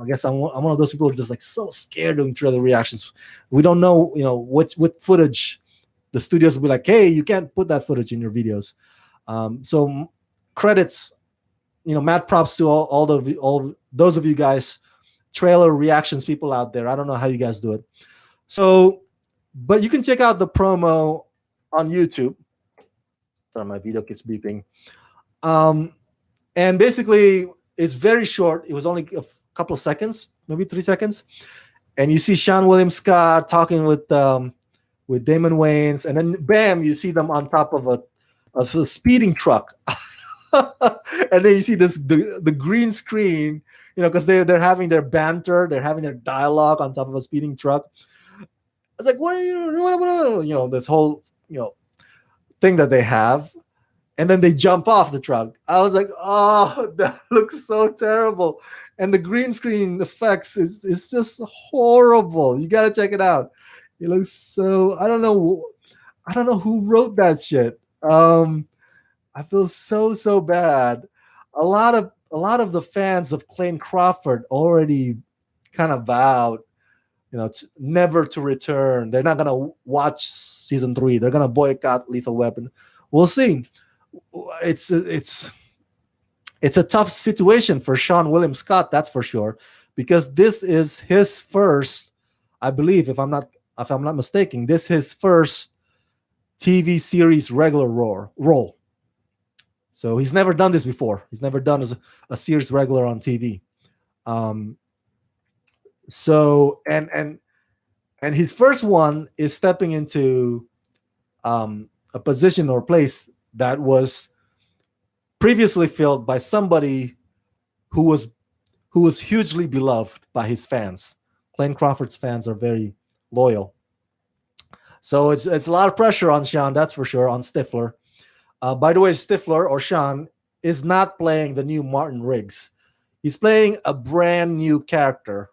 guess I'm one of those people who are just like so scared doing trailer reactions. We don't know, what footage the studios will be like. Hey, you can't put that footage in your videos. So credits, mad props to all those of you guys, trailer reactions people out there. I don't know how you guys do it. So, but you can check out the promo on YouTube. Sorry, my video keeps beeping. And basically, it's very short. It was only a couple of seconds, maybe 3 seconds. And you see Seann William Scott talking with Damon Wayans, and then bam, you see them on top of a speeding truck. And then you see the green screen, because they're having their banter, they're having their dialogue on top of a speeding truck. I was like, what are you, this whole, thing that they have. And then they jump off the truck. I was like, oh, that looks so terrible. And the green screen effects is just horrible. You gotta check it out. It looks so, I don't know who wrote that shit. I feel so bad. A lot of the fans of Clayne Crawford already kind of vowed, never to return. They're not gonna watch season 3. They're gonna boycott Lethal Weapon. We'll see. It's a tough situation for Seann William Scott, that's for sure, because this is his first, I believe, if I'm not mistaken, this is his first TV series regular role. So he's never done this before. He's never done a series regular on TV. So and his first one is stepping into a position or place that was previously filled by somebody who was hugely beloved by his fans. Clayne Crawford's fans are very loyal. So it's a lot of pressure on Seann, that's for sure, on Stifler. By the way, Stifler or Seann is not playing the new Martin Riggs. He's playing a brand new character.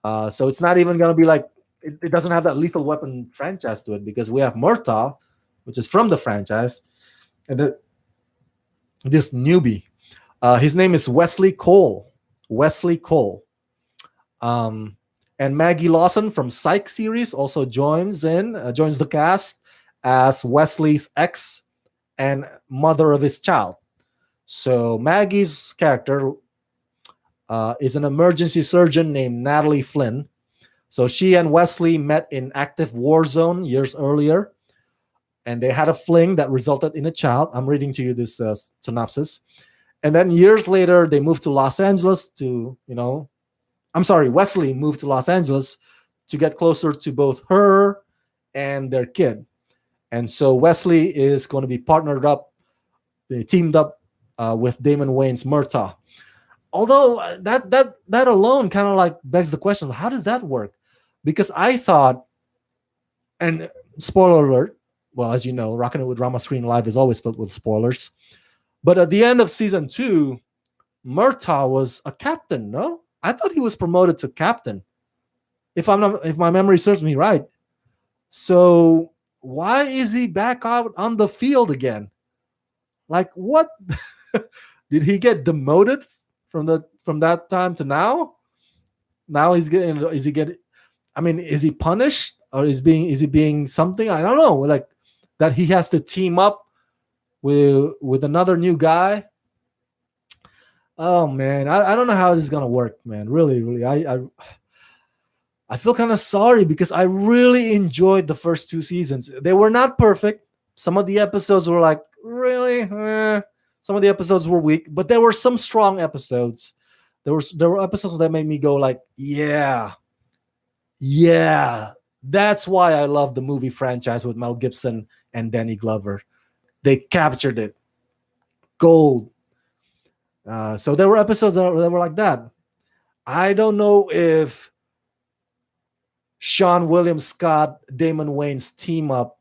So it's not even going to be like, it doesn't have that Lethal Weapon franchise to it, because we have Murtaugh, which is from the franchise, and this newbie. His name is Wesley Cole. Wesley Cole. And Maggie Lawson from Psych series also joins the cast as Wesley's ex and mother of his child. So Maggie's character, is an emergency surgeon named Natalie Flynn. So she and Wesley met in active war zone years earlier, and they had a fling that resulted in a child. I'm reading to you this synopsis. And then years later, they moved to Los Angeles to, I'm sorry, Wesley moved to Los Angeles to get closer to both her and their kid. And so Wesley is going to be partnered up, they teamed up with Damon Wayans' Murtaugh. Although that alone kind of like begs the question, how does that work? Because I thought, and spoiler alert, well, as you know, Rockin' It with Rama Screen Live is always filled with spoilers. But at the end of season 2, Murtaugh was a captain, no? I thought he was promoted to captain. If my memory serves me right. So why is he back out on the field again? Like what? Did he get demoted from that time to now? Now he's getting is he getting I mean, is he punished or is he being something? I don't know. Like that he has to team up with another new guy. Oh man, I don't know how this is gonna work, man. Really, really. I feel kind of sorry because I really enjoyed the first 2 seasons. They were not perfect. Some of the episodes were like, really? Some of the episodes were weak, but there were some strong episodes. There were episodes that made me go like, yeah, yeah. That's why I love the movie franchise with Mel Gibson and Danny Glover. They captured it. Gold. So there were episodes that were like that. I don't know if Sean William Scott, Damon Wayans team up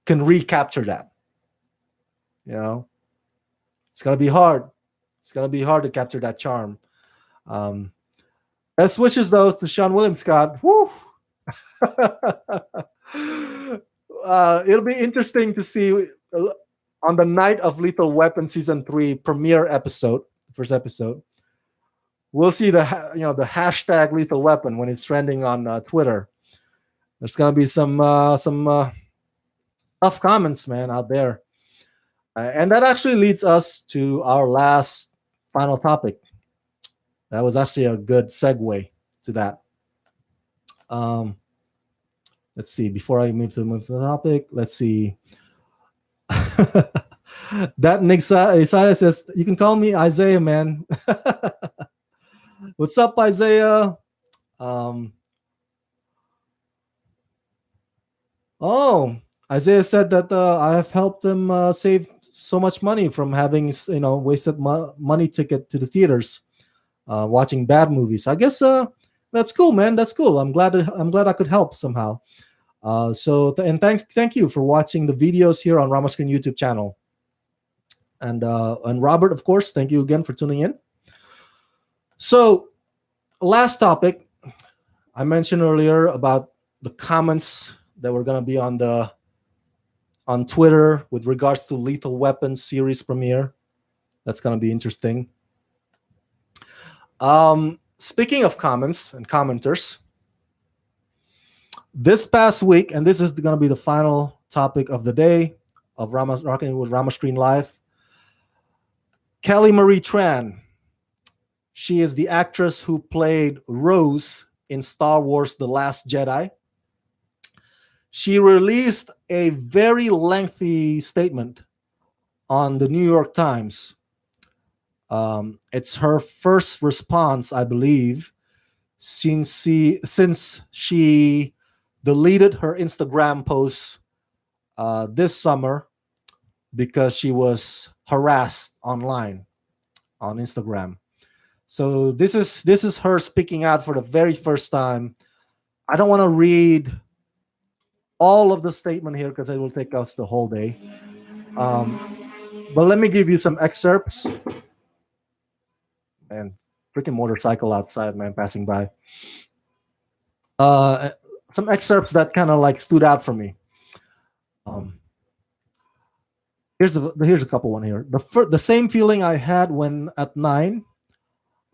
can recapture that. You know, it's gonna be hard. It's gonna be hard to capture that charm. Um, that switches though to Sean William Scott. Woo! It'll be interesting to see on the night of Lethal Weapon season 3 premiere episode, first episode. We'll see the hashtag Lethal Weapon when it's trending on Twitter. There's gonna be some tough comments, man, out there, and that actually leads us to our last final topic. That was actually a good segue to that. Um, let's see. Before I move to the topic, let's see. That Nick Isaiah says you can call me Isaiah, man. What's up, Isaiah? Um, oh, Isaiah said that I have helped them save so much money from having wasted money ticket to the theaters, watching bad movies. I guess that's cool, man. That's cool. I'm glad I could help somehow. And thank you for watching the videos here on Rama Screen YouTube channel. And Robert, of course, thank you again for tuning in. So, last topic, I mentioned earlier about the comments that were going to be on Twitter with regards to Lethal Weapon series premiere. That's going to be interesting. Speaking of comments and commenters, this past week, and this is going to be the final topic of the day of Rockin' with Rama Screen Live, Kelly Marie Tran. She is the actress who played Rose in Star Wars The Last Jedi. She released a very lengthy statement on the New York Times. It's her first response, I believe, since she deleted her Instagram posts this summer because she was harassed online on Instagram. So this is her speaking out for the very first time. I don't want to read all of the statement here because it will take us the whole day. But let me give you some excerpts. And freaking motorcycle outside, man, passing by. Some excerpts that kind of like stood out for me. Here's a couple one here. The same feeling I had when at 9,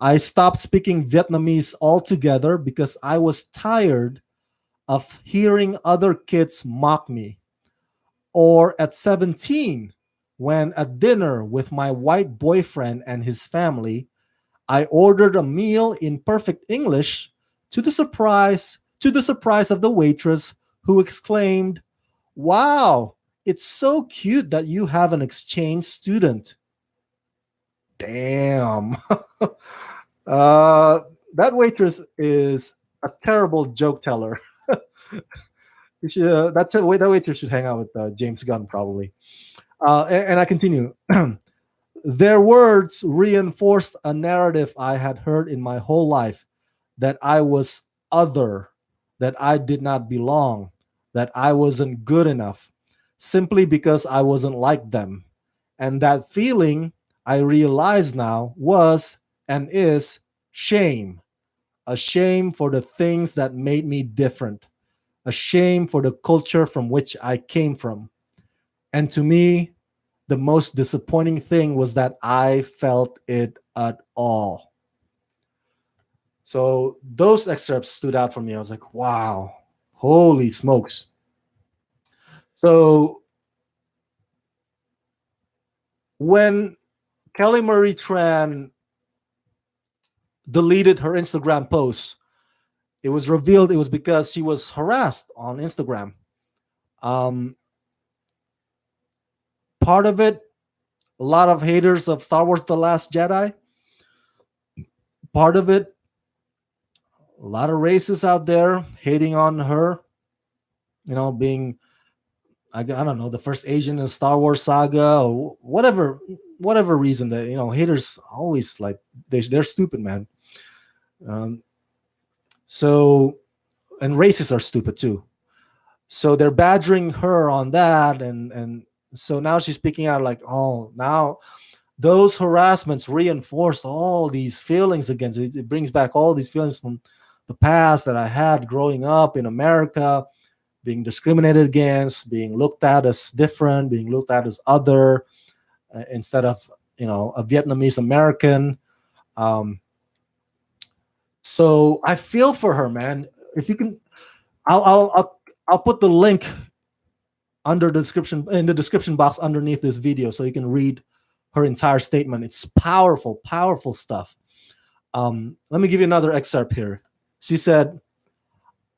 I stopped speaking Vietnamese altogether because I was tired of hearing other kids mock me. Or at 17, when at dinner with my white boyfriend and his family, I ordered a meal in perfect English to the surprise of the waitress who exclaimed, "Wow, it's so cute that you have an exchange student." Damn. uh, that waitress is a terrible joke teller. That waitress should hang out with James Gunn probably. And I continue. Their words reinforced a narrative I had heard in my whole life, that I was other, that I did not belong, that I wasn't good enough, simply because I wasn't like them. And that feeling, I realize now, was and is shame. A shame for the things that made me different, a shame for the culture from which I came from. And to me, the most disappointing thing was that I felt it at all. So those excerpts stood out for me. I was like, wow, holy smokes. So when Kelly Marie Tran deleted her Instagram post, it was revealed it was because she was harassed on Instagram. Um, Part of it, a lot of haters of Star Wars The Last Jedi. Part of it, a lot of racists out there hating on her, being, I don't know, the first Asian in the Star Wars saga, or whatever reason that, haters always like, they're stupid, man. Um, so, and racists are stupid too. So they're badgering her on that, and so now she's speaking out like, oh, now those harassments reinforce all these feelings against it. It brings back all these feelings from the past that I had growing up in America, being discriminated against, being looked at as different, being looked at as other, instead of, a Vietnamese American. Um, so I feel for her, man. If you can, I'll put the link under the description in the description box underneath this video, so you can read her entire statement. It's powerful, powerful stuff. Let me give you another excerpt here. She said,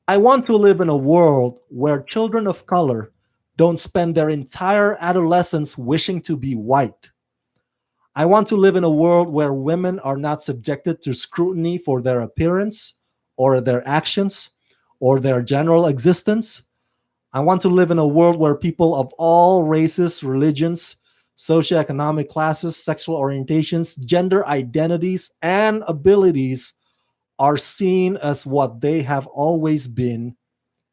"I want to live in a world where children of color don't spend their entire adolescence wishing to be white. I want to live in a world where women are not subjected to scrutiny for their appearance or their actions or their general existence. I want to live in a world where people of all races, religions, socioeconomic classes, sexual orientations, gender identities, and abilities are seen as what they have always been: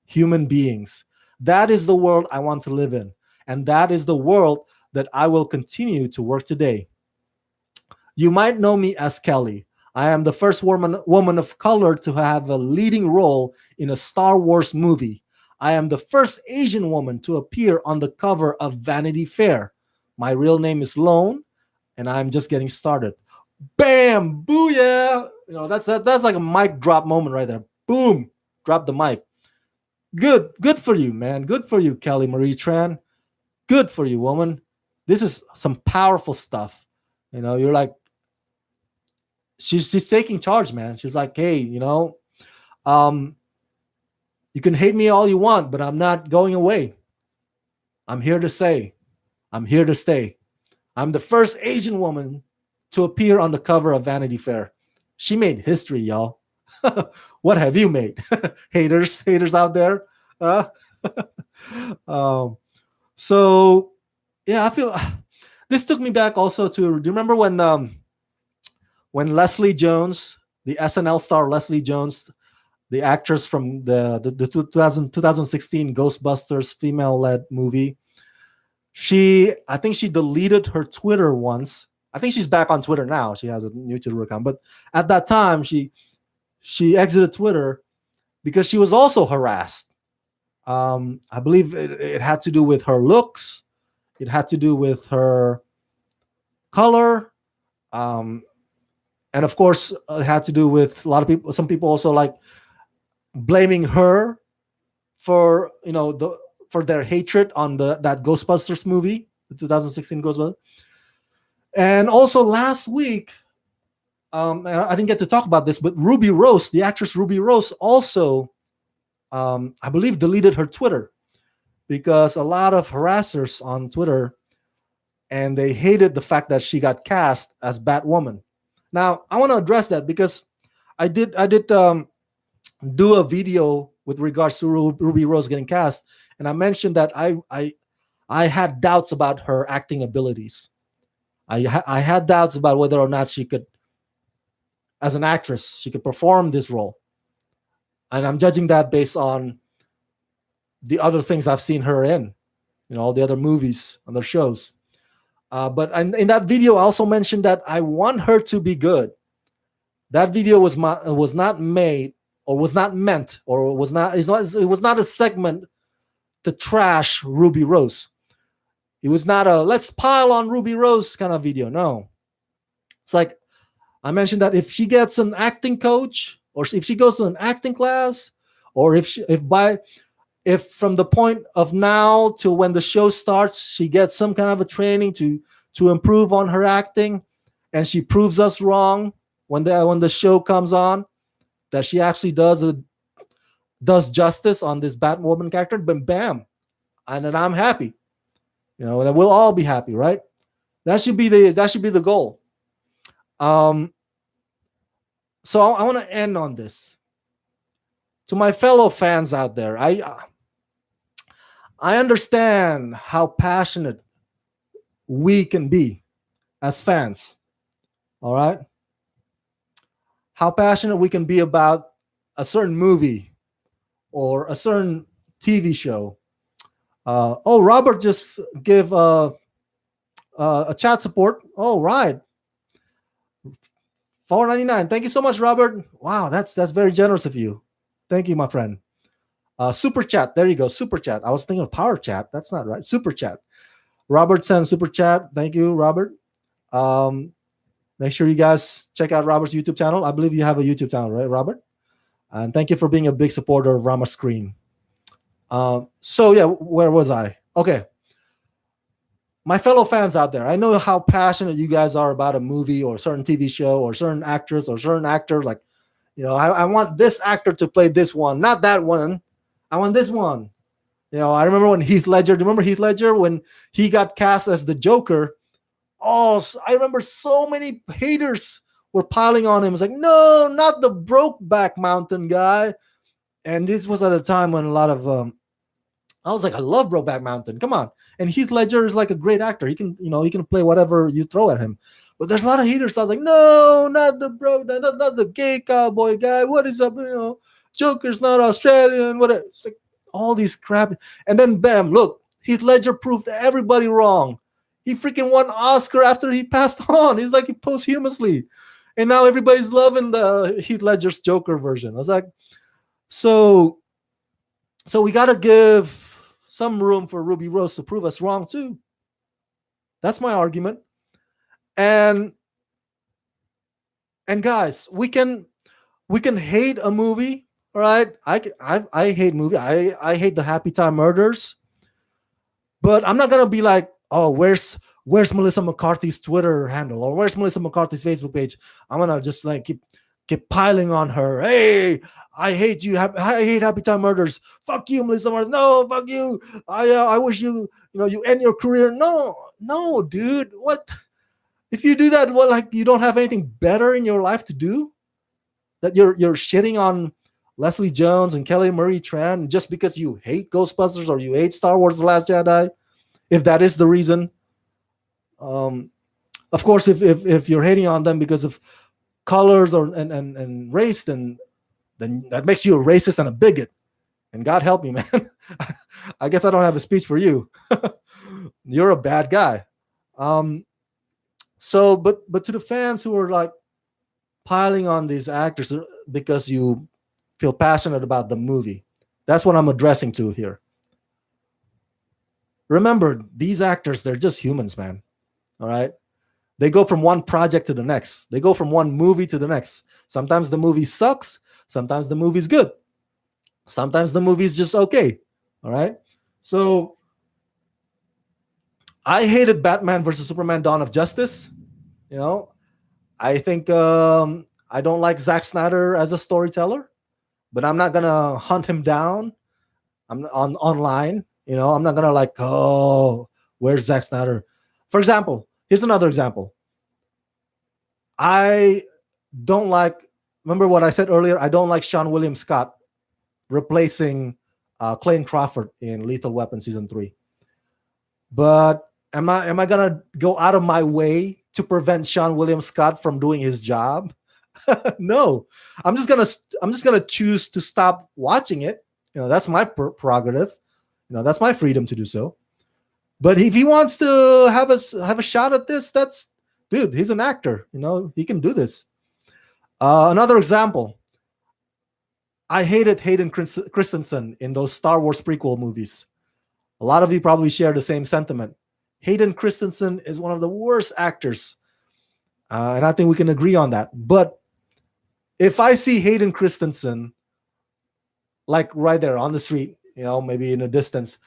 human beings. That is the world I want to live in. And that is the world that I will continue to work today. You might know me as Kelly. I am the first woman of color to have a leading role in a Star Wars movie. I am the first Asian woman to appear on the cover of Vanity Fair. My real name is Lone, and I'm just getting started." Bam! Booyah! That's like a mic drop moment right there. Boom! Drop the mic. Good for you, man. Good for you, Kelly Marie Tran. Good for you, woman. This is some powerful stuff. You're like, she's taking charge, man. She's like, hey, um, you can hate me all you want, but I'm not going away. I'm here to say, I'm here to stay. I'm the first Asian woman to appear on the cover of Vanity Fair. She made history, y'all. What have you made? Haters out there. Uh, um, so, yeah, I feel this took me back also to. Do you remember when Leslie Jones, the SNL star Leslie Jones, the actress from the 2016 Ghostbusters female-led movie, I think she deleted her Twitter once. I think she's back on Twitter now. She has a new Twitter account. But at that time, she exited Twitter because she was also harassed. I believe it had to do with her looks. It had to do with her color. And of course, it had to do with a lot of people. Some people also like blaming her for for their hatred on that Ghostbusters movie, the 2016 Ghostbusters. And also last week, and I didn't get to talk about this, but Ruby Rose, the actress Ruby Rose, also, I believe, deleted her Twitter because a lot of harassers on Twitter, and they hated the fact that she got cast as Batwoman. Now, I want to address that because I did do a video with regards to Ruby Rose getting cast, and I mentioned that I had doubts about her acting abilities. I had doubts about whether or not she could, as an actress, she could perform this role, and I'm judging that based on the other things I've seen her in, all the other movies and their shows. But in that video, I also mentioned that I want her to be good. That video was not made, or was not meant, or it was not a segment to trash Ruby Rose. It was not a let's pile on Ruby Rose kind of video. No, it's like I mentioned that if she gets an acting coach, or if she goes to an acting class, or if from the point of now till when the show starts, she gets some kind of a training to improve on her acting, and she proves us wrong when the show comes on, that she actually does justice on this Batwoman character, then bam, and then I'm happy. And we'll all be happy, right? That should be the goal. Um, so I want to end on this. To my fellow fans out there, I understand how passionate we can be as fans. All right, how passionate we can be about a certain movie or a certain TV show. Oh, Robert just give a chat support. Oh, right, 4.99. Thank you so much, Robert. Wow, that's very generous of you. Thank you, my friend. Super chat. There you go. Super chat. I was thinking of power chat. That's not right. Super chat. Robert sent super chat. Thank you, Robert. Um, Make sure you guys check out Robert's YouTube channel. I believe you have a YouTube channel, right, Robert? And thank you for being a big supporter of Rama Screen. So yeah, where was I? Okay. My fellow fans out there, I know how passionate you guys are about a movie or a certain TV show or certain actress or certain actor. Like, I want this actor to play this one, not that one. I want this one. I remember when Heath Ledger. Do you remember Heath Ledger when he got cast as the Joker? Oh, I remember so many haters were piling on him. It's like, no, not the Brokeback Mountain guy. And this was at a time when a lot of I was like, I love Brokeback Mountain. Come on. And Heath Ledger is like a great actor. He can play whatever you throw at him. But there's a lot of haters. I was like, no, not the not the gay cowboy guy. What is up? Joker's not Australian. What? It's like all these crap. And then bam, look, Heath Ledger proved everybody wrong. He freaking won Oscar after he passed on. He's like posthumously. And now everybody's loving the Heath Ledger's Joker version. I was like, so we got to give some room for Ruby Rose to prove us wrong too. That's my argument. And guys, we can hate a movie, all right? I hate movie. I hate the Happy Time Murders, but I'm not gonna be like, oh, where's Melissa McCarthy's Twitter handle, or where's Melissa McCarthy's Facebook page? I'm gonna just like keep piling on her. Hey, I hate you. I hate Happy Time Murders. Fuck you, Melissa McCarthy. No, fuck you. I wish you end your career. No, dude. What? If you do that, what, like, you don't have anything better in your life to do? That you're shitting on Leslie Jones and Kelly Marie Tran just because you hate Ghostbusters or you hate Star Wars: The Last Jedi? If that is the reason, of course, if you're hating on them because of colors or and race, then that makes you a racist and a bigot. And God help me, man. I guess I don't have a speech for you. You're a bad guy. So, but to the fans who are like piling on these actors because you feel passionate about the movie, that's what I'm addressing to here. Remember, these actors, they're just humans, man. All right? They go from one project to the next. They go from one movie to the next. Sometimes the movie sucks. Sometimes the movie's good. Sometimes the movie's just okay. All right? So I hated Batman versus Superman: Dawn of Justice. I think I don't like Zack Snyder as a storyteller, but I'm not gonna hunt him down. I'm on online. I'm not gonna like, oh, where's Zack Snyder? For example, here's another example. I don't like. Remember what I said earlier? I don't like Sean William Scott replacing Clayton Crawford in Lethal Weapon season 3. But am I gonna go out of my way to prevent Sean William Scott from doing his job? No, I'm just gonna choose to stop watching it. That's my prerogative. That's my freedom to do so. But if he wants to have a shot at this, that's dude. He's an actor. He can do this. Another example. I hated Hayden Christensen in those Star Wars prequel movies. A lot of you probably share the same sentiment. Hayden Christensen is one of the worst actors, and I think we can agree on that. But if I see Hayden Christensen, like right there on the street, maybe in a distance,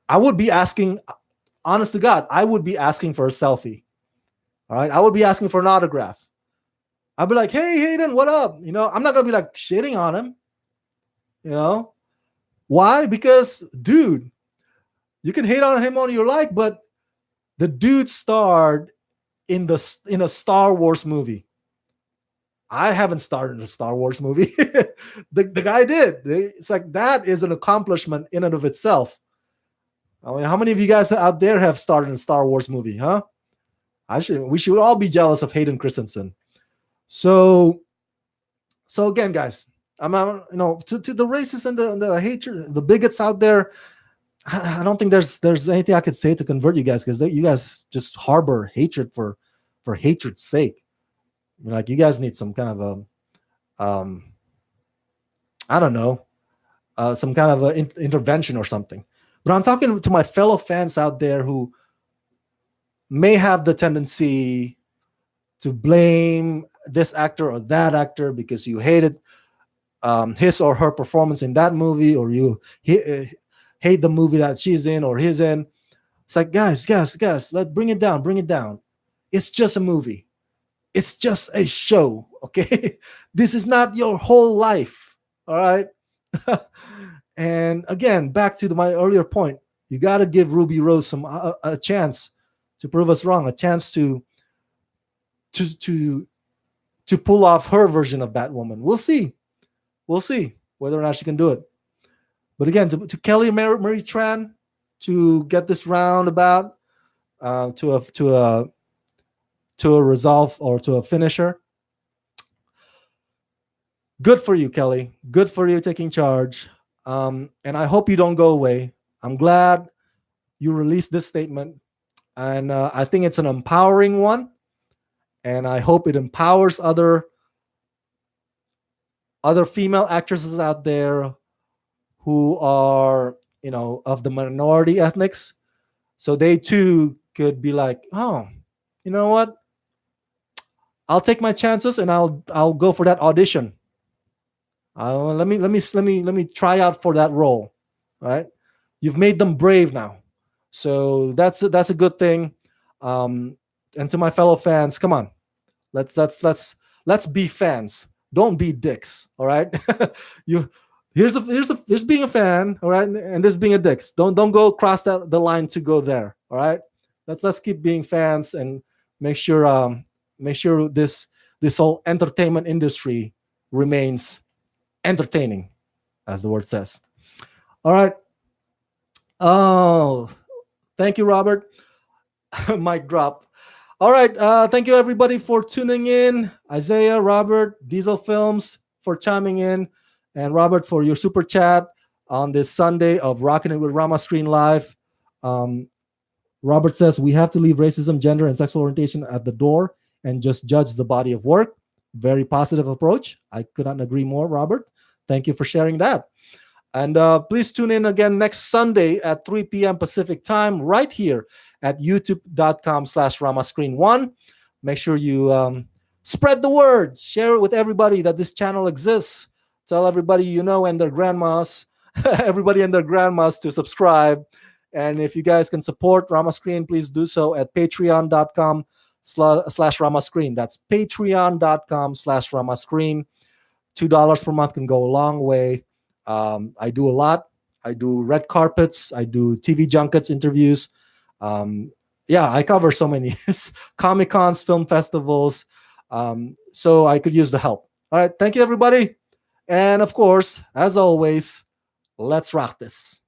I would be asking, honest to God, I would be asking for a selfie. All right. I would be asking for an autograph. I'd be like, hey, Hayden, what up? I'm not going to be like shitting on him. Why? Because, dude, you can hate on him all you like, but the dude starred in a Star Wars movie. I haven't starred in a Star Wars movie. the guy did. It's like that is an accomplishment in and of itself. I mean, how many of you guys out there have starred in a Star Wars movie, huh? We should all be jealous of Hayden Christensen. So again, guys, I'm to the racists and the hatred, the bigots out there. I don't think there's anything I could say to convert you guys, because you guys just harbor hatred for hatred's sake. Like, you guys need some kind of a I don't know, some kind of intervention or something. But I'm talking to my fellow fans out there who may have the tendency to blame this actor or that actor because you hated his or her performance in that movie, or you hate the movie that she's in or he's in. It's like, guys, let's bring it down. It's just a movie. It's just a show, okay? This is not your whole life, all right? And again, back to my earlier point, you got to give Ruby Rose a chance to prove us wrong, a chance to pull off her version of Batwoman. We'll see whether or not she can do it. But again, to Kelly Marie Tran to get this roundabout to a resolve or to a finisher. Good for you, Kelly. Good for you taking charge. And I hope you don't go away. I'm glad you released this statement. And I think it's an empowering one. And I hope it empowers other female actresses out there who are, of the minority ethnics. So they too could be like, oh, you know what? I'll take my chances and I'll go for that audition. Let me try out for that role. All right, you've made them brave now, so that's a good thing. And to my fellow fans, come on, let's be fans. Don't be dicks. All right, here's being a fan. All right, and this being a dicks. Don't go cross the line to go there. All right, let's keep being fans and make sure this whole entertainment industry remains entertaining, as the word says. All right. Oh, thank you, Robert. Mic drop. All right. Thank you, everybody, for tuning in. Isaiah, Robert, Diesel Films for chiming in, and Robert for your super chat on this Sunday of Rockin' It with Rama Screen Live. Robert says we have to leave racism, gender, and sexual orientation at the door and just judge the body of work. Very positive approach. I could not agree more, Robert. Thank you for sharing that. And please tune in again next Sunday at 3 p.m. Pacific time, right here at youtube.com/ramascreen1. Make sure you spread the word. Share it with everybody that this channel exists. Tell everybody you know and their grandmas, everybody and their grandmas to subscribe. And if you guys can support Rama Screen, please do so at patreon.com slash Rama Screen. That's patreon.com/Rama Screen. $2 per month can go a long way. I do a lot. I do red carpets. I do TV junkets, interviews. Um, yeah, I cover so many Comic Cons, film festivals. So I could use the help. All right. Thank you, everybody. And of course, as always, let's rock this.